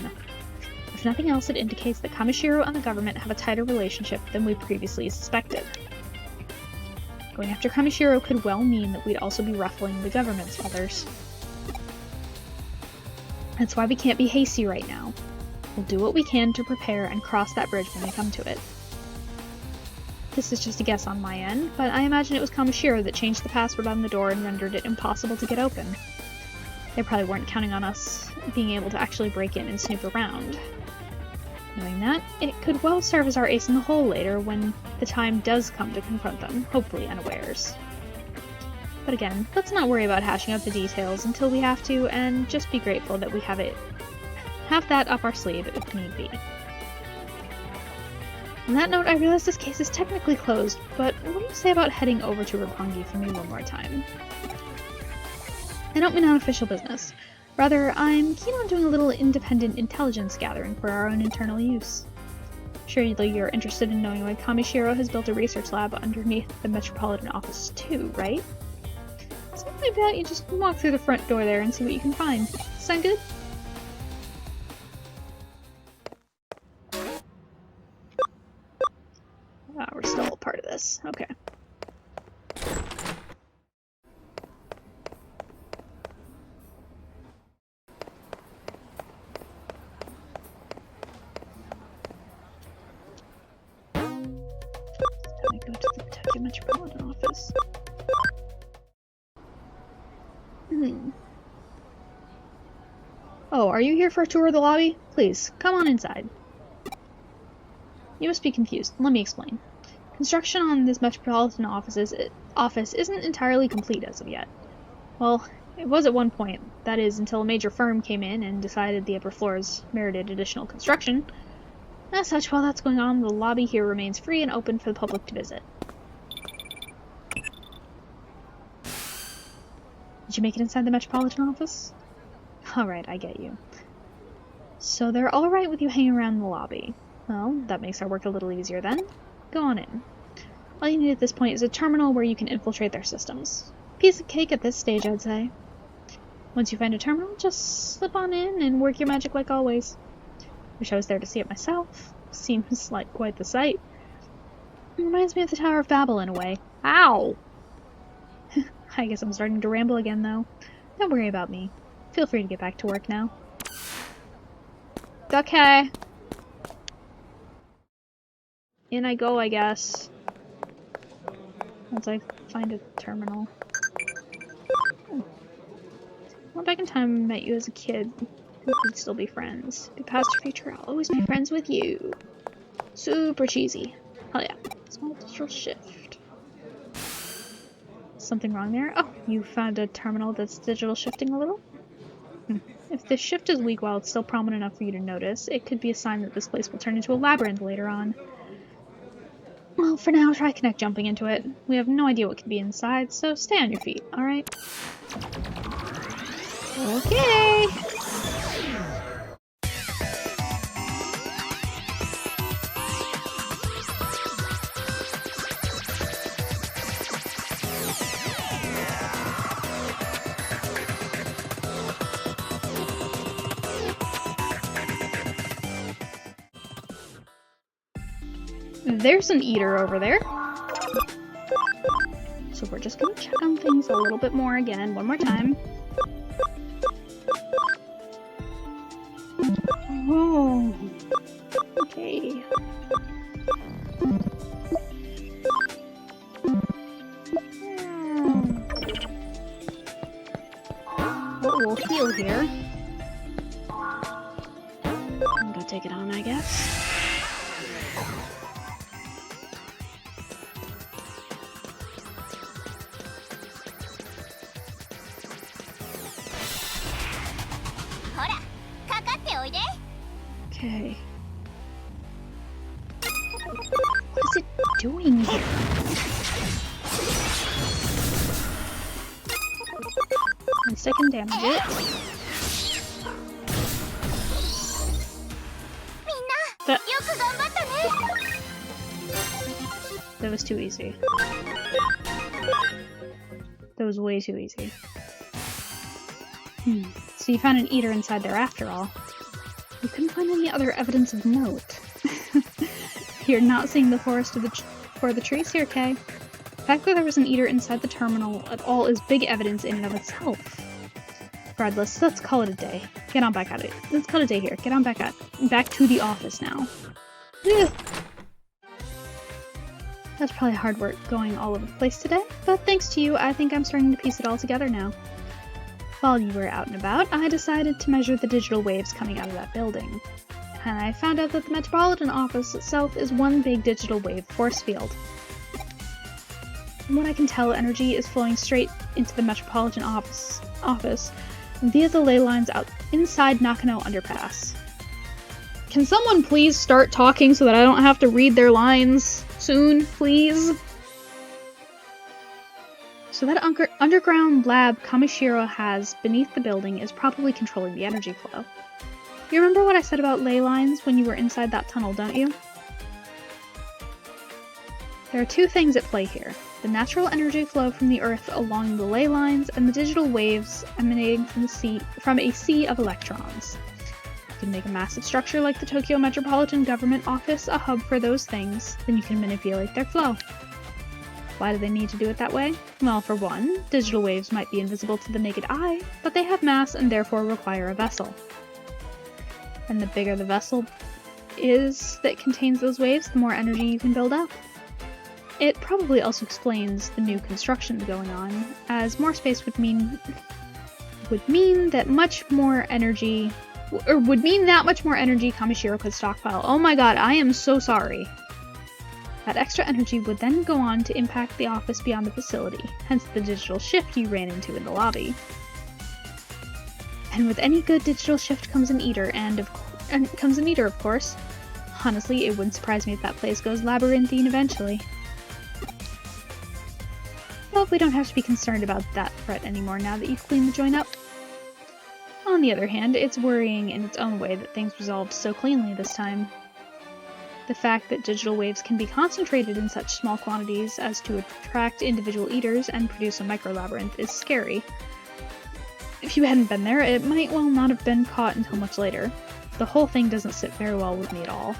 If nothing else, it indicates that Kamishiro and the government have a tighter relationship than we previously suspected. Going after Kamishiro could well mean that we'd also be ruffling the government's feathers. That's why we can't be hasty right now. We'll do what we can to prepare and cross that bridge when we come to it. This is just a guess on my end, but I imagine it was Kamishiro that changed the password on the door and rendered it impossible to get open. They probably weren't counting on us being able to actually break in and snoop around. Knowing that, it could well serve as our ace in the hole later when the time does come to confront them, hopefully unawares. But again, let's not worry about hashing out the details until we have to, and just be grateful that we have that up our sleeve if need be. On that note, I realize this case is technically closed, but what do you say about heading over to Roppongi for me one more time? I don't mean on official business. Rather, I'm keen on doing a little independent intelligence gathering for our own internal use. Surely you're interested in knowing why Kamishiro has built a research lab underneath the Metropolitan Office too, right? So maybe you just walk through the front door there and see what you can find. Sound good? We're still a part of this. Okay. Go to the Tokyo Metropolitan Office. Oh, are you here for a tour of the lobby? Please, come on inside. You must be confused. Let me explain. Construction on this Metropolitan office isn't entirely complete as of yet. Well, it was at one point. That is, until a major firm came in and decided the upper floors merited additional construction. As such, while that's going on, the lobby here remains free and open for the public to visit. Did you make it inside the Metropolitan office? Alright, I get you. So they're alright with you hanging around in the lobby. Well, that makes our work a little easier then. Go on in. All you need at this point is a terminal where you can infiltrate their systems. Piece of cake at this stage, I'd say. Once you find a terminal, just slip on in and work your magic like always. Wish I was there to see it myself. Seems like quite the sight. It reminds me of the Tower of Babel in a way. Ow! I guess I'm starting to ramble again, though. Don't worry about me. Feel free to get back to work now. Okay. In I go, I guess. Once I find a terminal. Oh. Went back in time and met you as a kid. We could still be friends. Be past or future, I'll always be friends with you. Super cheesy. Hell yeah. Small digital shift. Something wrong there? Oh, you found a terminal that's digital shifting a little? If the shift is weak while it's still prominent enough for you to notice, it could be a sign that this place will turn into a labyrinth later on. Well, for now, try connect jumping into it. We have no idea what could be inside, so stay on your feet, alright? Okay! There's an eater over there. So we're just gonna check on things a little bit more again, one more time. Oh, okay. Well, we'll heal here. I'm gonna take it on, I guess. Okay. What is it doing here? At least I can damage it. That was too easy. That was way too easy. So you found an eater inside there after all. You couldn't find any other evidence of note. You're not seeing the forest for the trees here, Kay. The fact that there was an eater inside the terminal at all is big evidence in and of itself. Regardless, let's call it a day. Get on back at it. Let's call it a day here. Get on back to the office now. Ugh. That's probably hard work going all over the place today, but thanks to you, I think I'm starting to piece it all together now. While you were out and about, I decided to measure the digital waves coming out of that building. And I found out that the Metropolitan Office itself is one big digital wave force field. From what I can tell, energy is flowing straight into the Metropolitan Office via the ley lines out inside Nakano Underpass. Can someone please start talking so that I don't have to read their lines soon, please? So that underground lab Kamishiro has beneath the building is probably controlling the energy flow. You remember what I said about ley lines when you were inside that tunnel, don't you? There are two things at play here. The natural energy flow from the Earth along the ley lines and the digital waves emanating from a sea of electrons. You can make a massive structure like the Tokyo Metropolitan Government Office a hub for those things, then you can manipulate their flow. Why do they need to do it that way? Well, for one, digital waves might be invisible to the naked eye, but they have mass and therefore require a vessel. And the bigger the vessel is that contains those waves, the more energy you can build up. It probably also explains the new construction going on, as more space would mean that much more energy Kamishiro could stockpile. Oh my god, I am so sorry. That extra energy would then go on to impact the office beyond the facility, hence the digital shift you ran into in the lobby. And with any good digital shift comes an eater, of course. Honestly, it wouldn't surprise me if that place goes labyrinthine eventually. But we don't have to be concerned about that threat anymore now that you've cleaned the joint up. On the other hand, it's worrying in its own way that things resolved so cleanly this time. The fact that digital waves can be concentrated in such small quantities as to attract individual eaters and produce a micro-labyrinth is scary. If you hadn't been there, it might well not have been caught until much later. The whole thing doesn't sit very well with me at all.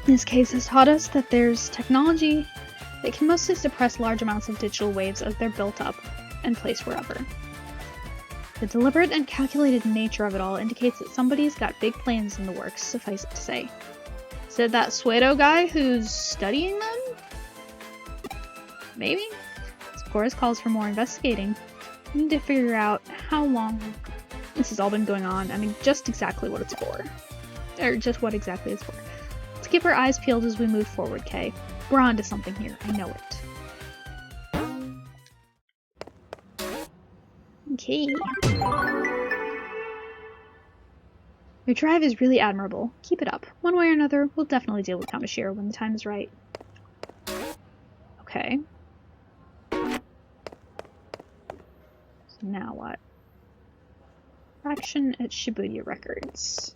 This case has taught us that there's technology that can mostly suppress large amounts of digital waves as they're built up and placed wherever. The deliberate and calculated nature of it all indicates that somebody's got big plans in the works, suffice it to say. Is it that Suedo guy who's studying them? Maybe? This, of course, calls for more investigating. We need to figure out how long this has all been going on and just exactly what it's for. Or just what exactly it's for. Let's keep our eyes peeled as we move forward, Kay. We're onto something here, I know it. Okay. Your drive is really admirable. Keep it up. One way or another, we'll definitely deal with Kamishiro when the time is right. Okay. So now what? Action at Shibuya Records.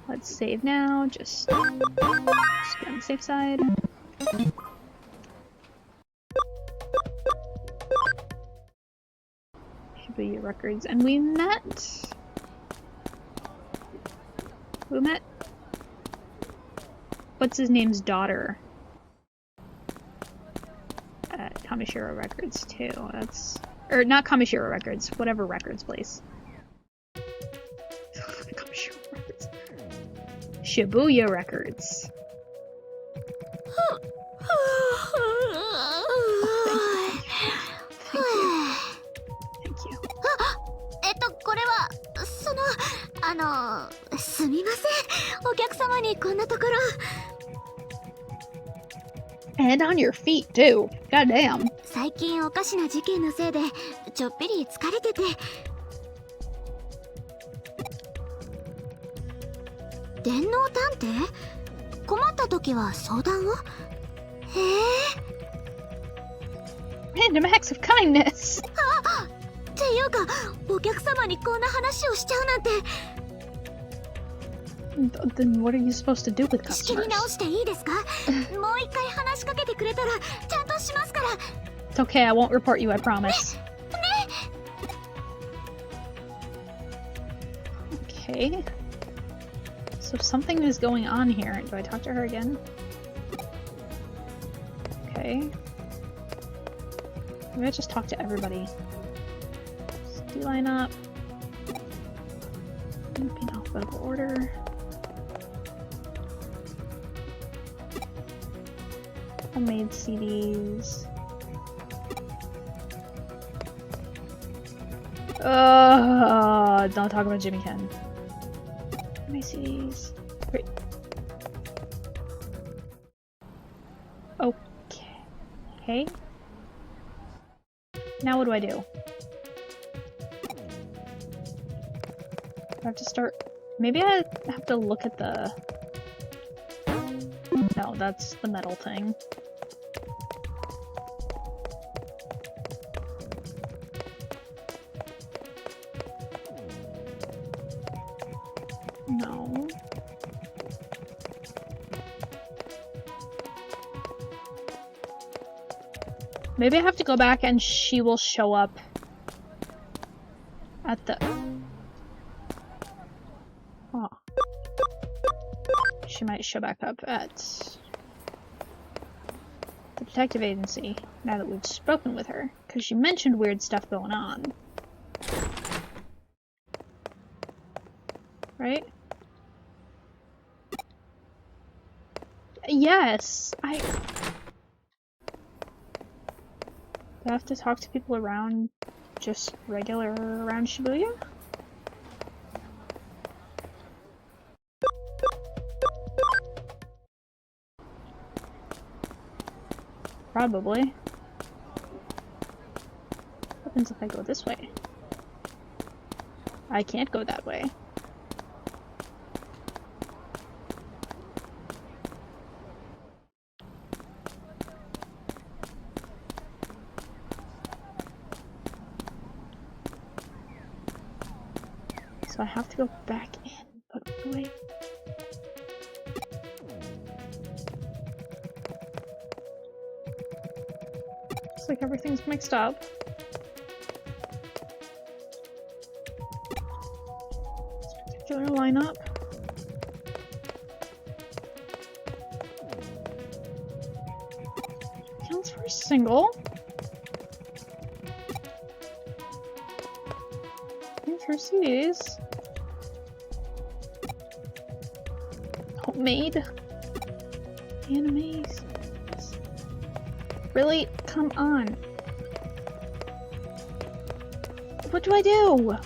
Let's save now, just get on the safe side. Shibuya Records, and we met... Who met? What's his name's daughter? At Kamishiro Records, too. That's... Or, not Kamishiro Records, whatever records place. Shibuya Records. Thank you. これはすみません。お客様にこんなところ。Land on your feet, too. Goddamn. 最近おかしな事件のせいでちょっぴり疲れてて。電脳探偵？困った時は相談を？へえ。Random acts of kindness. っていうか、お客様にこんな話をしちゃうなんて。Then what are you supposed to do with 仕切 customers? り直していいですか？もう一回話しかけてくれたらちゃんとしますから。It's okay, I won't report you, I promise. Okay. So something is going on here. Do I talk to her again? Okay. Maybe I just talk to everybody. Just line up. In alphabetical order. Homemade CDs. Don't talk about Jimmy Ken. Homemade CDs. Great. Okay. Now what do I do? I have to start. Maybe I have to look at the. No, that's the metal thing. No. Maybe I have to go back and she will show up at the. Oh. She might show back up at the detective agency now that we've spoken with her, because she mentioned weird stuff going on. Right? Yes, Do I have to talk to people around, just regular around Shibuya? Probably. What happens if I go this way? I can't go that way. So I have to go back in, but wait. Looks like everything's mixed up. This particular lineup. Counts for a single. And for CDs. Homemade animes. Really? Come on. What do I do?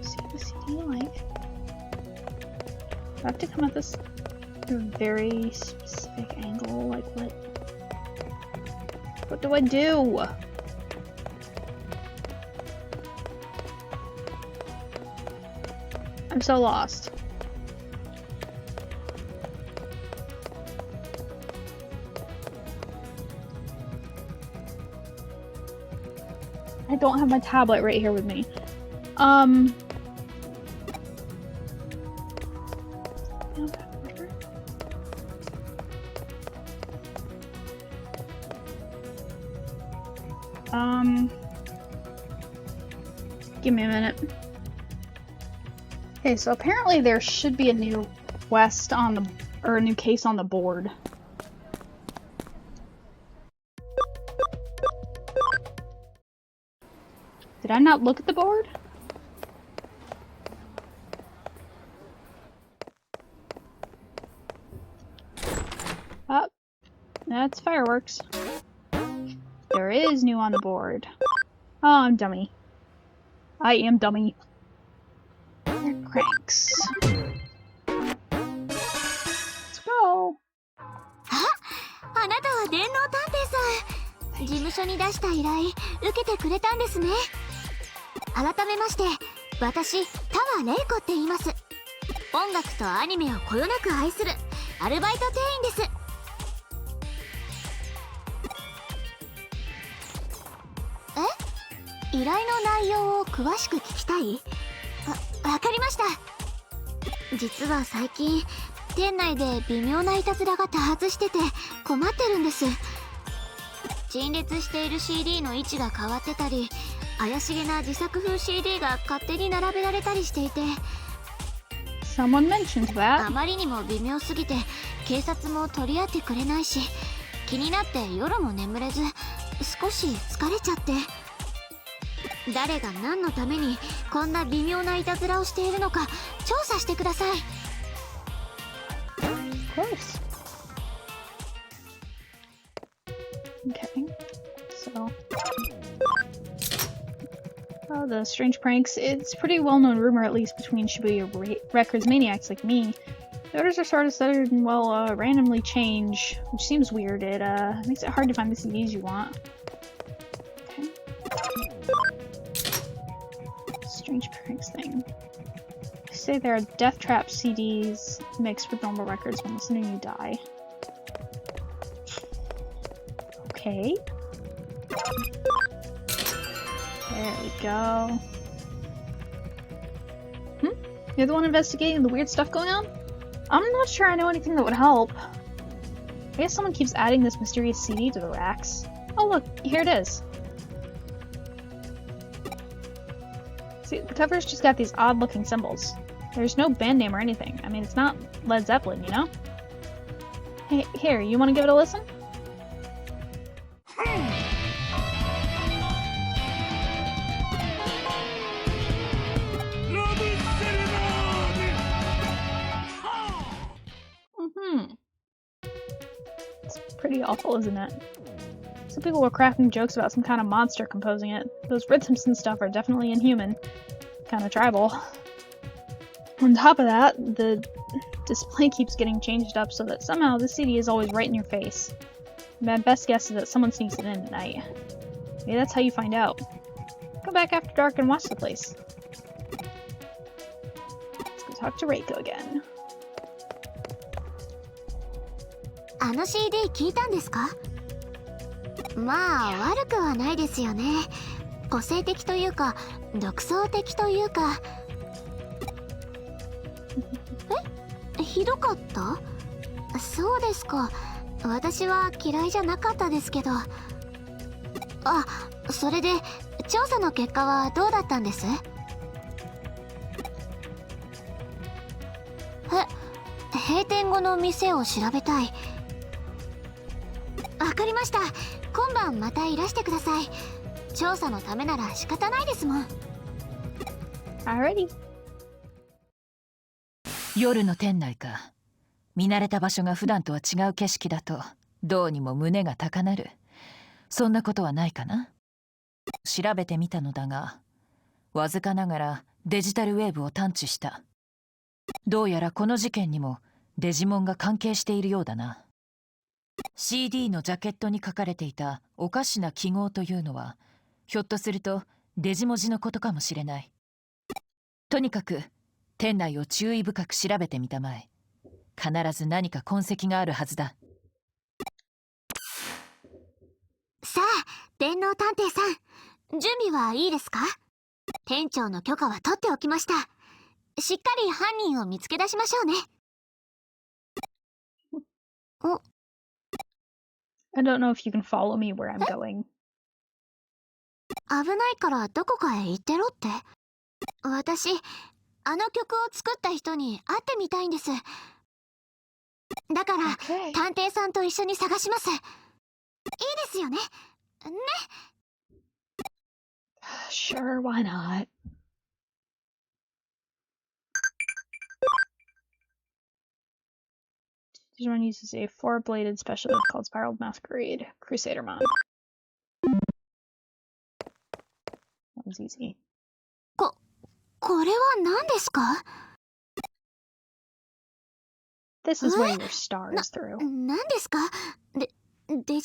See the CD like. I have to come at this very specific angle. Like what? What do I do? I'm so lost. I don't have my tablet right here with me. Give me a minute. Okay, so apparently there should be a new quest on the, or a new case on the board. Did I not look at the board? Oh, that's fireworks. There is new on the board. Oh, I'm dummy. I am dummy. They're cranks. Let's go. あ、あなたは電脳探偵さん。事務所に出した依頼受けてくれたんですね。改めまして、私田和玲子って言います。音楽とアニメをこよなく愛するアルバイト店員です。依頼の内容を詳しく聞きたい？わかりました。実は最近店内で微妙ないたずらが多発してて困ってるんです。陳列している CD の位置が変わってたり、怪しげな自作風 CD が勝手に並べられたりしていて、Someone mentioned that. あまりにも微妙すぎて警察も取り合ってくれないし、気になって夜も眠れず少し疲れちゃって、誰が何のためにこんな微妙ないたずらをしているのか調査してください。Of course. Okay. So. Oh, the strange pranks. It's a pretty well-known rumor, at least between Shibuya Records maniacs like me. The orders are sort of stuttered and, well, randomly change, which seems weird. It, makes it hard to find the CDs you want. Okay. Strange pranks thing. They say there are death trap CDs mixed with normal records when listening you die. Okay. There we go. You're the one investigating the weird stuff going on? I'm not sure I know anything that would help. I guess someone keeps adding this mysterious CD to the racks. Oh look, here it is. See, the cover's just got these odd-looking symbols. There's no band name or anything. I mean, it's not Led Zeppelin, you know? Hey, here, you want to give it a listen? It's pretty awful, isn't it? Some people were cracking jokes about some kind of monster composing it. Those rhythms and stuff are definitely inhuman. Kind of tribal. On top of that, the display keeps getting changed up so that somehow the CD is always right in your face. My best guess is that someone sneaks it in at night. Maybe that's how you find out. Go back after dark and watch the place. Let's go talk to Reiko again. あの CD 聞いたんですか？まあ悪くはないですよね。個性的というか独創的というか。ひどかった？そうですか。私は嫌いじゃなかったですけど。あ、それで調査の結果はどうだったんです？閉店後の店を調べたい。わかりました。今晩またいらしてください。調査のためなら仕方ないですもん。Alrighty. 夜の店内か。見慣れた場所が普段とは違う景色だとどうにも胸が高鳴る。そんなことはないかな。調べてみたのだが、わずかながらデジタルウェーブを探知した。どうやらこの事件にもデジモンが関係しているようだな。CD のジャケットに書かれていたおかしな記号というのは、ひょっとするとデジ文字のことかもしれない。とにかく店内を注意深く調べてみたまえ。必ず何か痕跡があるはずだ。さあ、電脳探偵さん、準備はいいですか？店長の許可は取っておきました。しっかり犯人を見つけ出しましょうね。お。I don't know if you can follow me where I'm going. 危ないからどこかへ行ってろって。私、あの曲を作った人に会ってみたいんです。だから、Okay. 探偵さんと一緒に探します。いいですよね。ね。Sure, why not? Digimon uses a four-bladed special move called Spiraled Masquerade. Crusadermon. That was easy. これは何ですか？ This is where your star is through. 何ですか？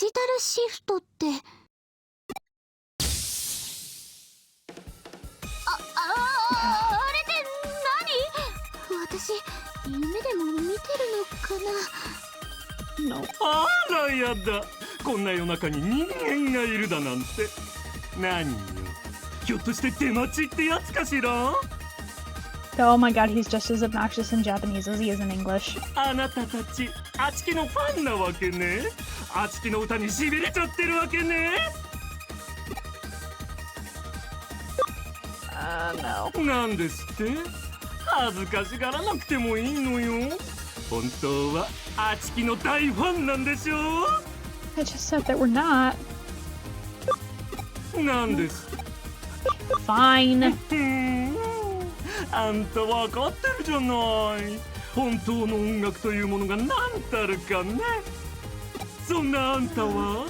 ジタルシフトって。あれって何？私夢でも見てるのかな？ No. あらやだ、こんな夜中に人間がいるだなんて。何よ、ひょっとして出待ちってやつかしら。 Oh my god, he's just as obnoxious in Japanese as he is in English. あなたたちあちきのファンなわけね。あちきの歌にしびれちゃってるわけね。No. なんですって。恥ずかしがらなくてもいいのよ。本当はあちきの大ファンなんでしょ。 I just said that we're not. なんです。 Fine. あんた分かってるじゃない。本当の音楽というものが何たるかね。そんなあんたは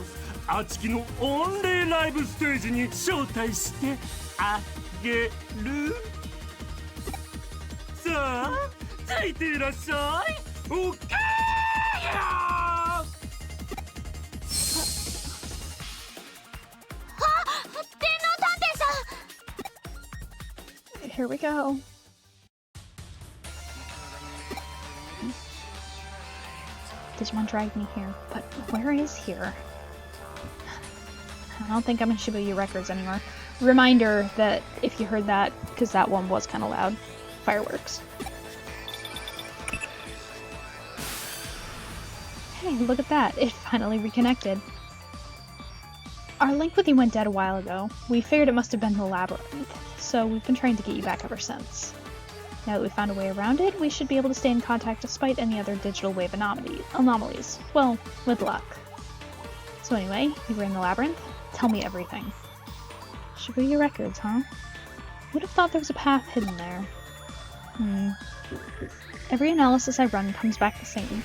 あちきの御礼ライブステージに招待してあげる。さあついていらっしゃい。オッケーよ。電脳探偵さん。 Here we go. Digimon dragged me here, but where is here? I don't think I'm in Shibuya Records anymore. Reminder that if you heard that, because that one was kind of loud. Fireworks. Hey, look at that. It finally reconnected. Our link with you went dead a while ago. We figured it must have been the labyrinth, so we've been trying to get you back ever since. Now that we've found a way around it, we should be able to stay in contact despite any other digital wave anomalies. Well, with luck. So anyway, you were in the labyrinth? Tell me everything. Shibuya Records, huh? Would have thought there was a path hidden there. Every analysis I run comes back the same.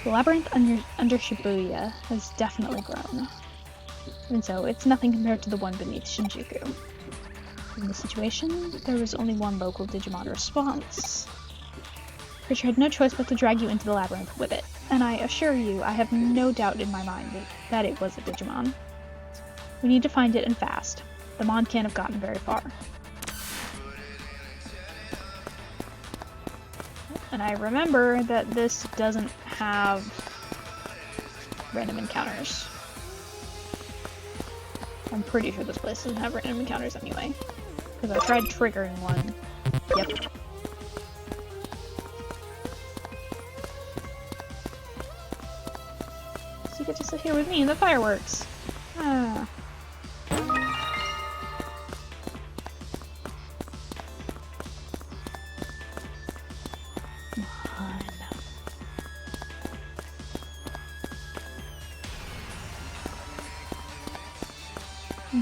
The labyrinth under Shibuya has definitely grown. And so, it's nothing compared to the one beneath Shinjuku. In this situation, there was only one local Digimon response. Creature had no choice but to drag you into the labyrinth with it, and I assure you, I have no doubt in my mind that it was a Digimon. We need to find it, and fast. The Mon can't have gotten very far. And I remember that this doesn't have random encounters. I'm pretty sure this place doesn't have random encounters anyway. Because I tried triggering one. Yep. So you get to sit here with me in the fireworks. Ah.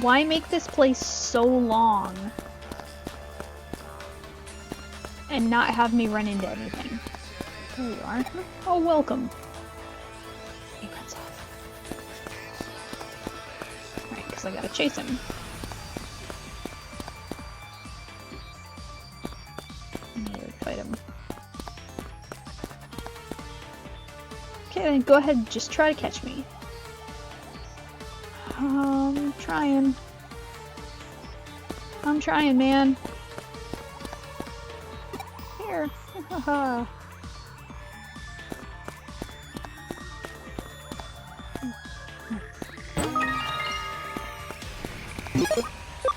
Why make this place so long and not have me run into anything? There you are. Oh, welcome. He runs off. Right, because I gotta chase him. I need to fight him. Okay, then go ahead, just try to catch me. Trying. I'm trying, man. Here. Haha.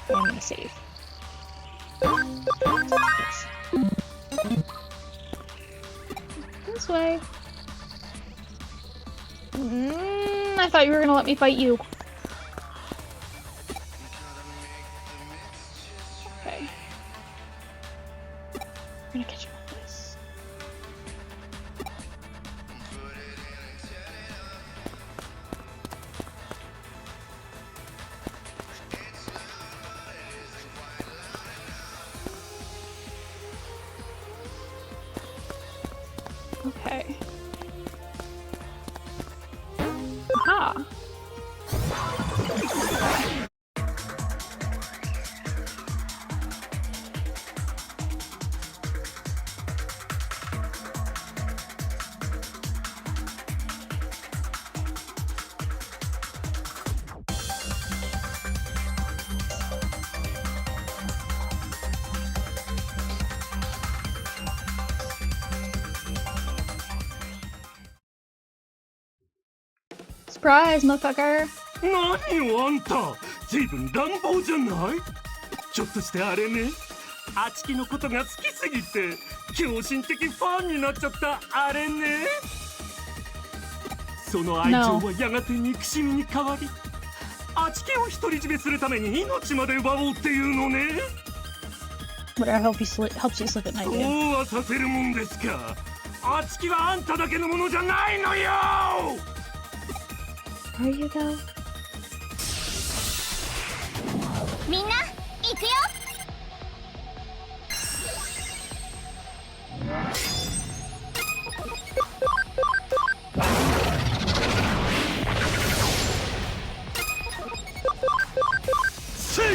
I'm gonna save. This way. I thought you were gonna let me fight you. Okay. I'm gonna catch him on this. Okay. Aha! Surprise, motherfucker! 何よあんた、随分乱暴じゃない？ひょっとしてあれね、あちきのことが好きすぎて狂信的ファンになっちゃったあれね。その愛情はやがて憎しみに変わり、あちきを独り占めするために命まで奪おうっていうのね。Whatever helps you sleep at night, そう dude. はさせるもんですか。あちきはあんただけのものじゃないのよ。 Are you though? みんな行くよ。せい。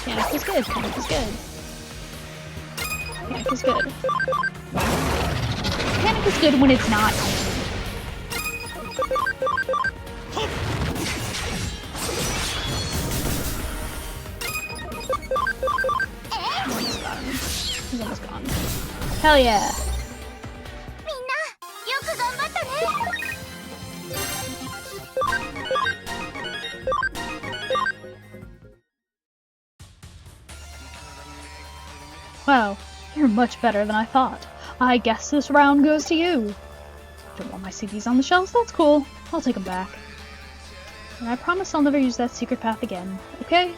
Panic is good. Panic is good. Panic is good. Panic is good when it's not. Almost got him. He's almost gone. Hell yeah! みんなよく頑張ったね。Wow, you're much better than I thought. I guess this round goes to you. Don't want my CDs on the shelves? That's cool. I'll take them back. And I promise I'll never use that secret path again. Okay?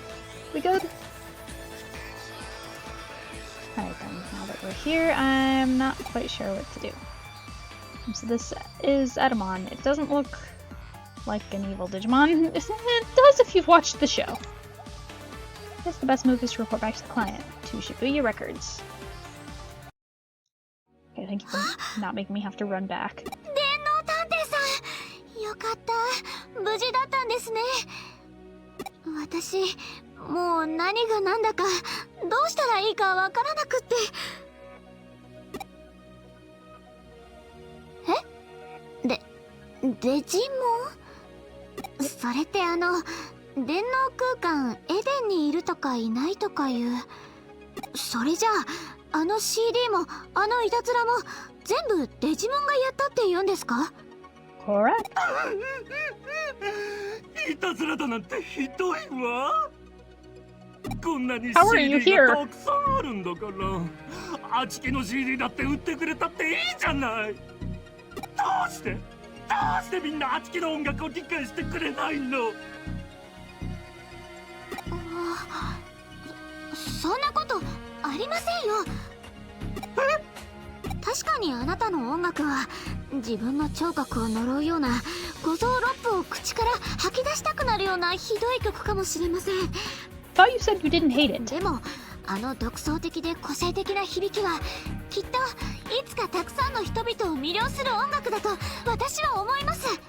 We good? Alright then, now that we're here, I'm not quite sure what to do. So this is Edamon. It doesn't look like an evil Digimon. It does if you've watched the show. I guess the best move is to report back to the client, to Shibuya Records. Okay, thank you for not making me have to run back. 電脳探偵さん、よかった。無事だったんですね。私、もう何が何だか、どうしたらいいかわからなくって。デジモン？それって電脳空間エデンにいるとかいないとかいう。それじゃあ、CD もいたずらも全部デジモンがやったって言うんですか？ Correct. いたずらだなんてひどいわ。こんなに How are you CD here? がたくさんあるんだから、あちきの CD だって売ってくれたっていいじゃない。どうしてみんなあちきの音楽を理解してくれないの？そんなことありませんよ。確かにあなたの音楽は自分の聴覚を呪うような五臓六腑を口から吐き出したくなるようなひどい曲かもしれません。 Thought you said you didn't hate it. でも独創的で個性的な響きはきっといつかたくさんの人々を魅了する音楽だと私は思います。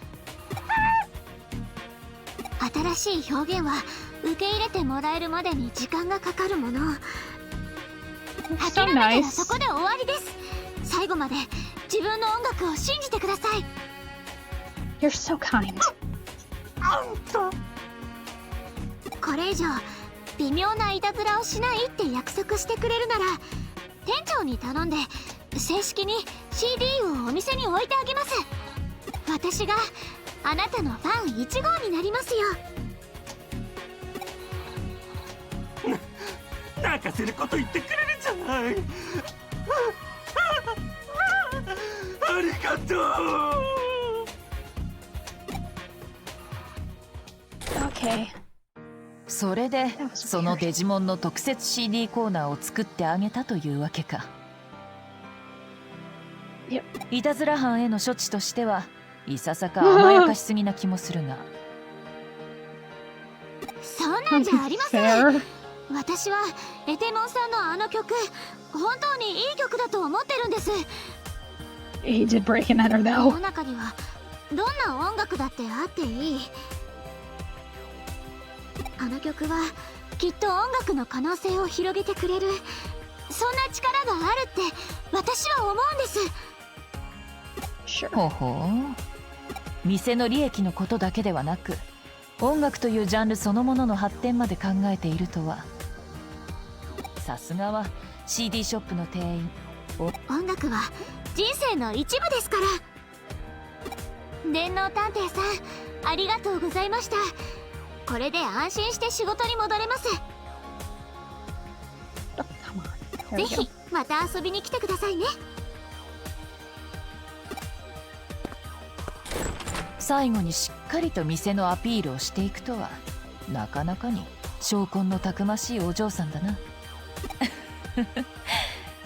新しい表現は受け入れてもらえるまでに時間がかかるもの。諦めたらそこで終わりです。最後まで自分の音楽を信じてください。 You're so kind. これ以上微妙ないたずらをしないって約束してくれるなら店長に頼んで正式に CD をお店に置いてあげます。私があなたのファン1号になりますよ。泣かせること言ってくれるじゃない。ありがとう。Okay. それでそのデジモンの特設 CD コーナーを作ってあげたというわけか。いたずら犯への処置としてはいささか甘やかしすぎな気もするが。そんなんじゃありません。私はエテモンさんの曲本当にいい曲だと思ってるんです。 He did break an enter 世 though. の中にはどんな音楽だってあっていい。曲はきっと音楽の可能性を広げてくれる、そんな力があるって私は思うんです。ほほう、店の利益のことだけではなく音楽というジャンルそのものの発展まで考えているとは。さすがは CD ショップの店員。音楽は人生の一部ですから。電脳探偵さん、ありがとうございました。これで安心して仕事に戻れます。Oh, come on. There ぜ we go. ひまた遊びに来てくださいね。最後にしっかりと店のアピールをしていくとは、なかなかに証拠のたくましいお嬢さんだな。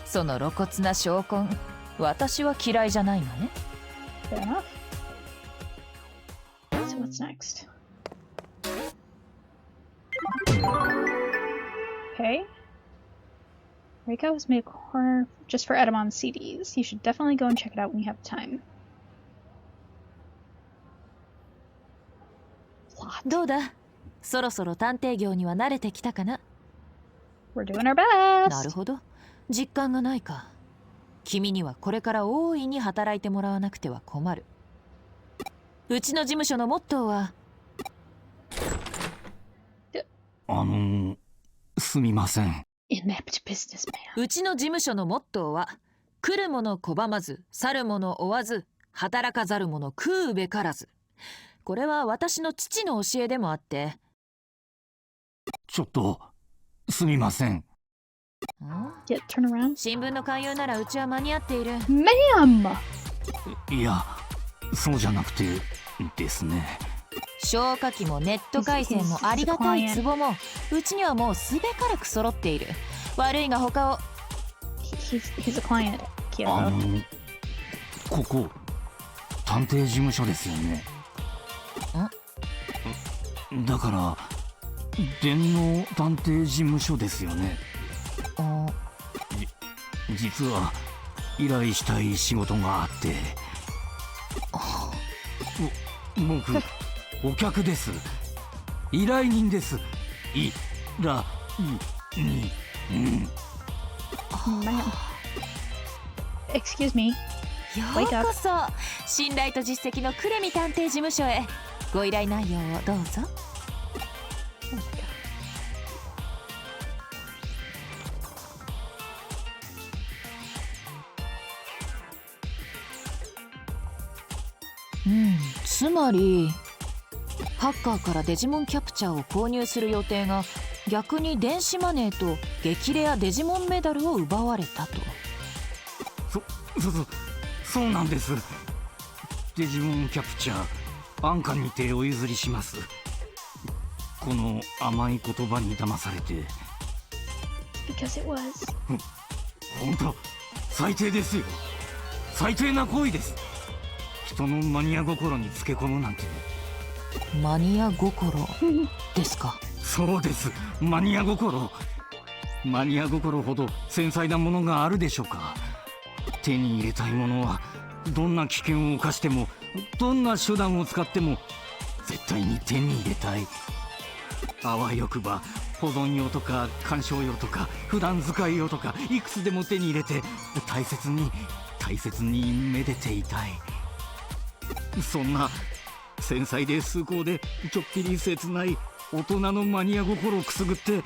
その露骨な証拠、私は嫌いじゃないのね。 Fair enough. So what's next? Okay. Reiko has made a corner just for Edamon's CDs. You should definitely go and check it out when you have time. Plot. どうだ、そろそろ探偵業には慣れてきたかな。 We're doing our best. なるほど、実感がないか。君にはこれから大いに働いてもらわなくては困る。うちの事務所のモットーは。すみません。Inept businessman. うちの事務所のモットーは、来る者拒まず、去る者追わず、働かざる者食うべからず。これは私の父の教えでもあって。ちょっと、すみません。Yeah, turn around. 新聞の勧誘ならうちは間に合っている。Ma'am! いや、そうじゃなくてですね。消火器もネット回線もありがたい壺もうちにはもうすべからく揃っている。悪いが他を。 He's a client, Kyoto. ここ探偵事務所ですよね。だから電脳探偵事務所ですよね。実は依頼したい仕事があって。僕お客です。依頼人です。依頼人。Ma'am. Excuse me. ようこそ信頼と実績のクレミ探偵事務所へ。ご依頼内容をどうぞ。つまりハッカーからデジモンキャプチャーを購入する予定が逆に電子マネーと激レアデジモンメダルを奪われたと。そうなんです。デジモンキャプチャー安価にてお譲りします。この甘い言葉に騙されて。 Because it was. 本当最低ですよ。最低な行為です。人のマニア心につけ込むなんて。マニア心ですか。そうです、マニア心。マニア心ほど繊細なものがあるでしょうか。手に入れたいものはどんな危険を冒してもどんな手段を使っても絶対に手に入れたい。あわよくば保存用とか鑑賞用とか普段使い用とかいくつでも手に入れて大切にめでていたい。そんな繊細で崇高でちょっぴり切ない大人のマニア心をくすぐって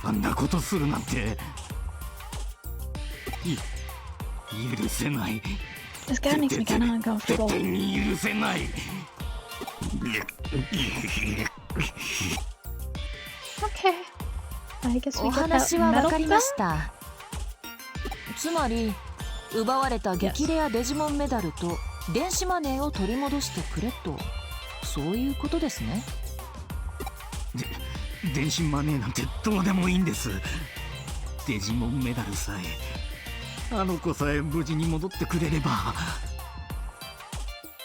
あんなことするなんて許せない。 This guy makes me kind of 絶 uncomfortable. 対に許せない。 Okay. I guess we お got that 話は metal 分かりま back? した。つまり奪われた激レアデジモンメダルと電子マネーを取り戻してくれと、そういうことですね。電子マネーなんてどうでもいいんです。デジモンメダルさえあの子さえ無事に戻ってくれれば。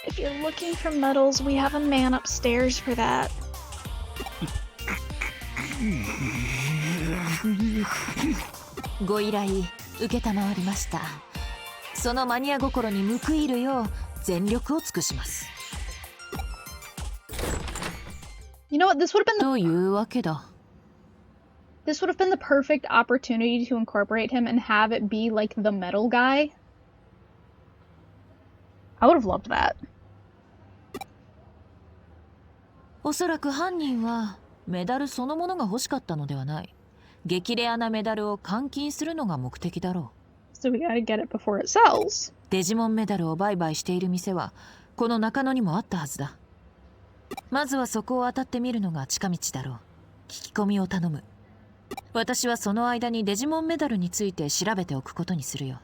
If you're looking for medals, we have a man upstairs for that. ご依頼承りました。そのマニア心に報いるよう全力を尽くします。 You know what? This would have been というわけだ。 the perfect opportunity to incorporate him and have it be like the metal guy. I would have loved that. おそらく犯人はメダルそのものが欲しかったのではない。激レアなメダルを換金するのが目的だろう。 So we gotta get it before it sells. デジモンメダルを売買している店はこの中野にもあったはずだ。まずはそこを当たってみるのが近道だろう。聞き込みを頼む。私はその間にデジモンメダルについて調べておくことにするよ。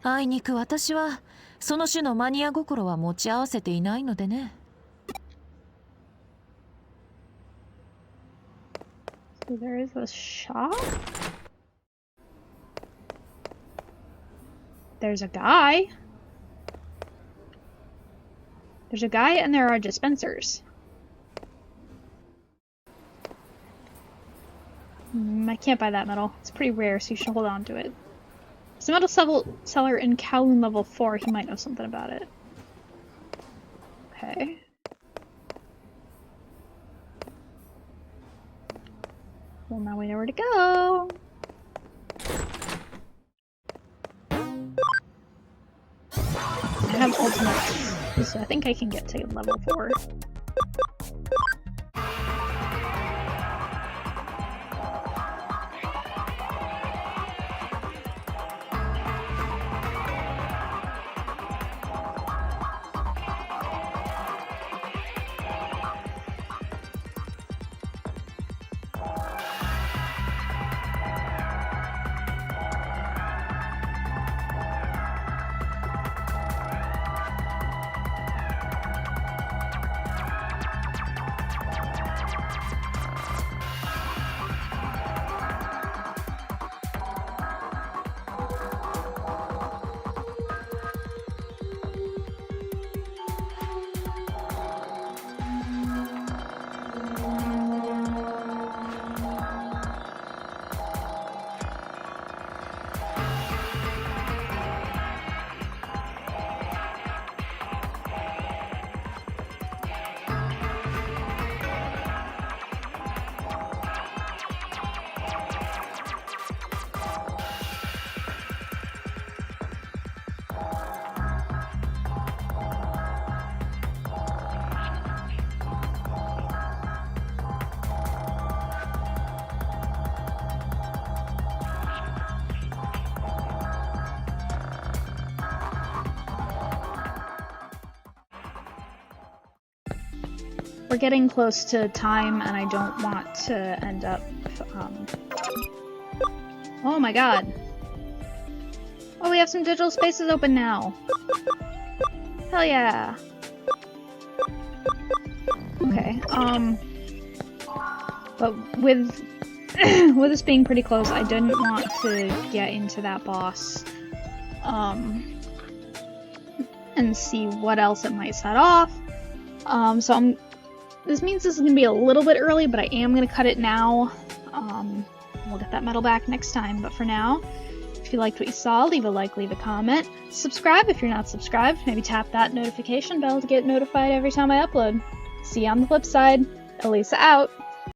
あいにく私はその種のマニア心は持ち合わせていないのでね。So there is a shop? There's a guy. There's a guy and there are dispensers. I can't buy that metal. It's pretty rare, so you should hold on to it. It's a metal seller in Kowloon level 4. He might know something about it. Okay. Well, now we know where to go. I have ultimate, so I think I can get to level 4. We're getting close to time, and I don't want to end up, Oh my god. Oh, we have some digital spaces open now. Hell yeah. Okay, but with with this being pretty close, I didn't want to get into that boss, and see what else it might set off. So this means this is going to be a little bit early, but I am going to cut it now. We'll get that medal back next time, but for now, if you liked what you saw, leave a like, leave a comment. Subscribe if you're not subscribed. Maybe tap that notification bell to get notified every time I upload. See you on the flip side. Elisa out.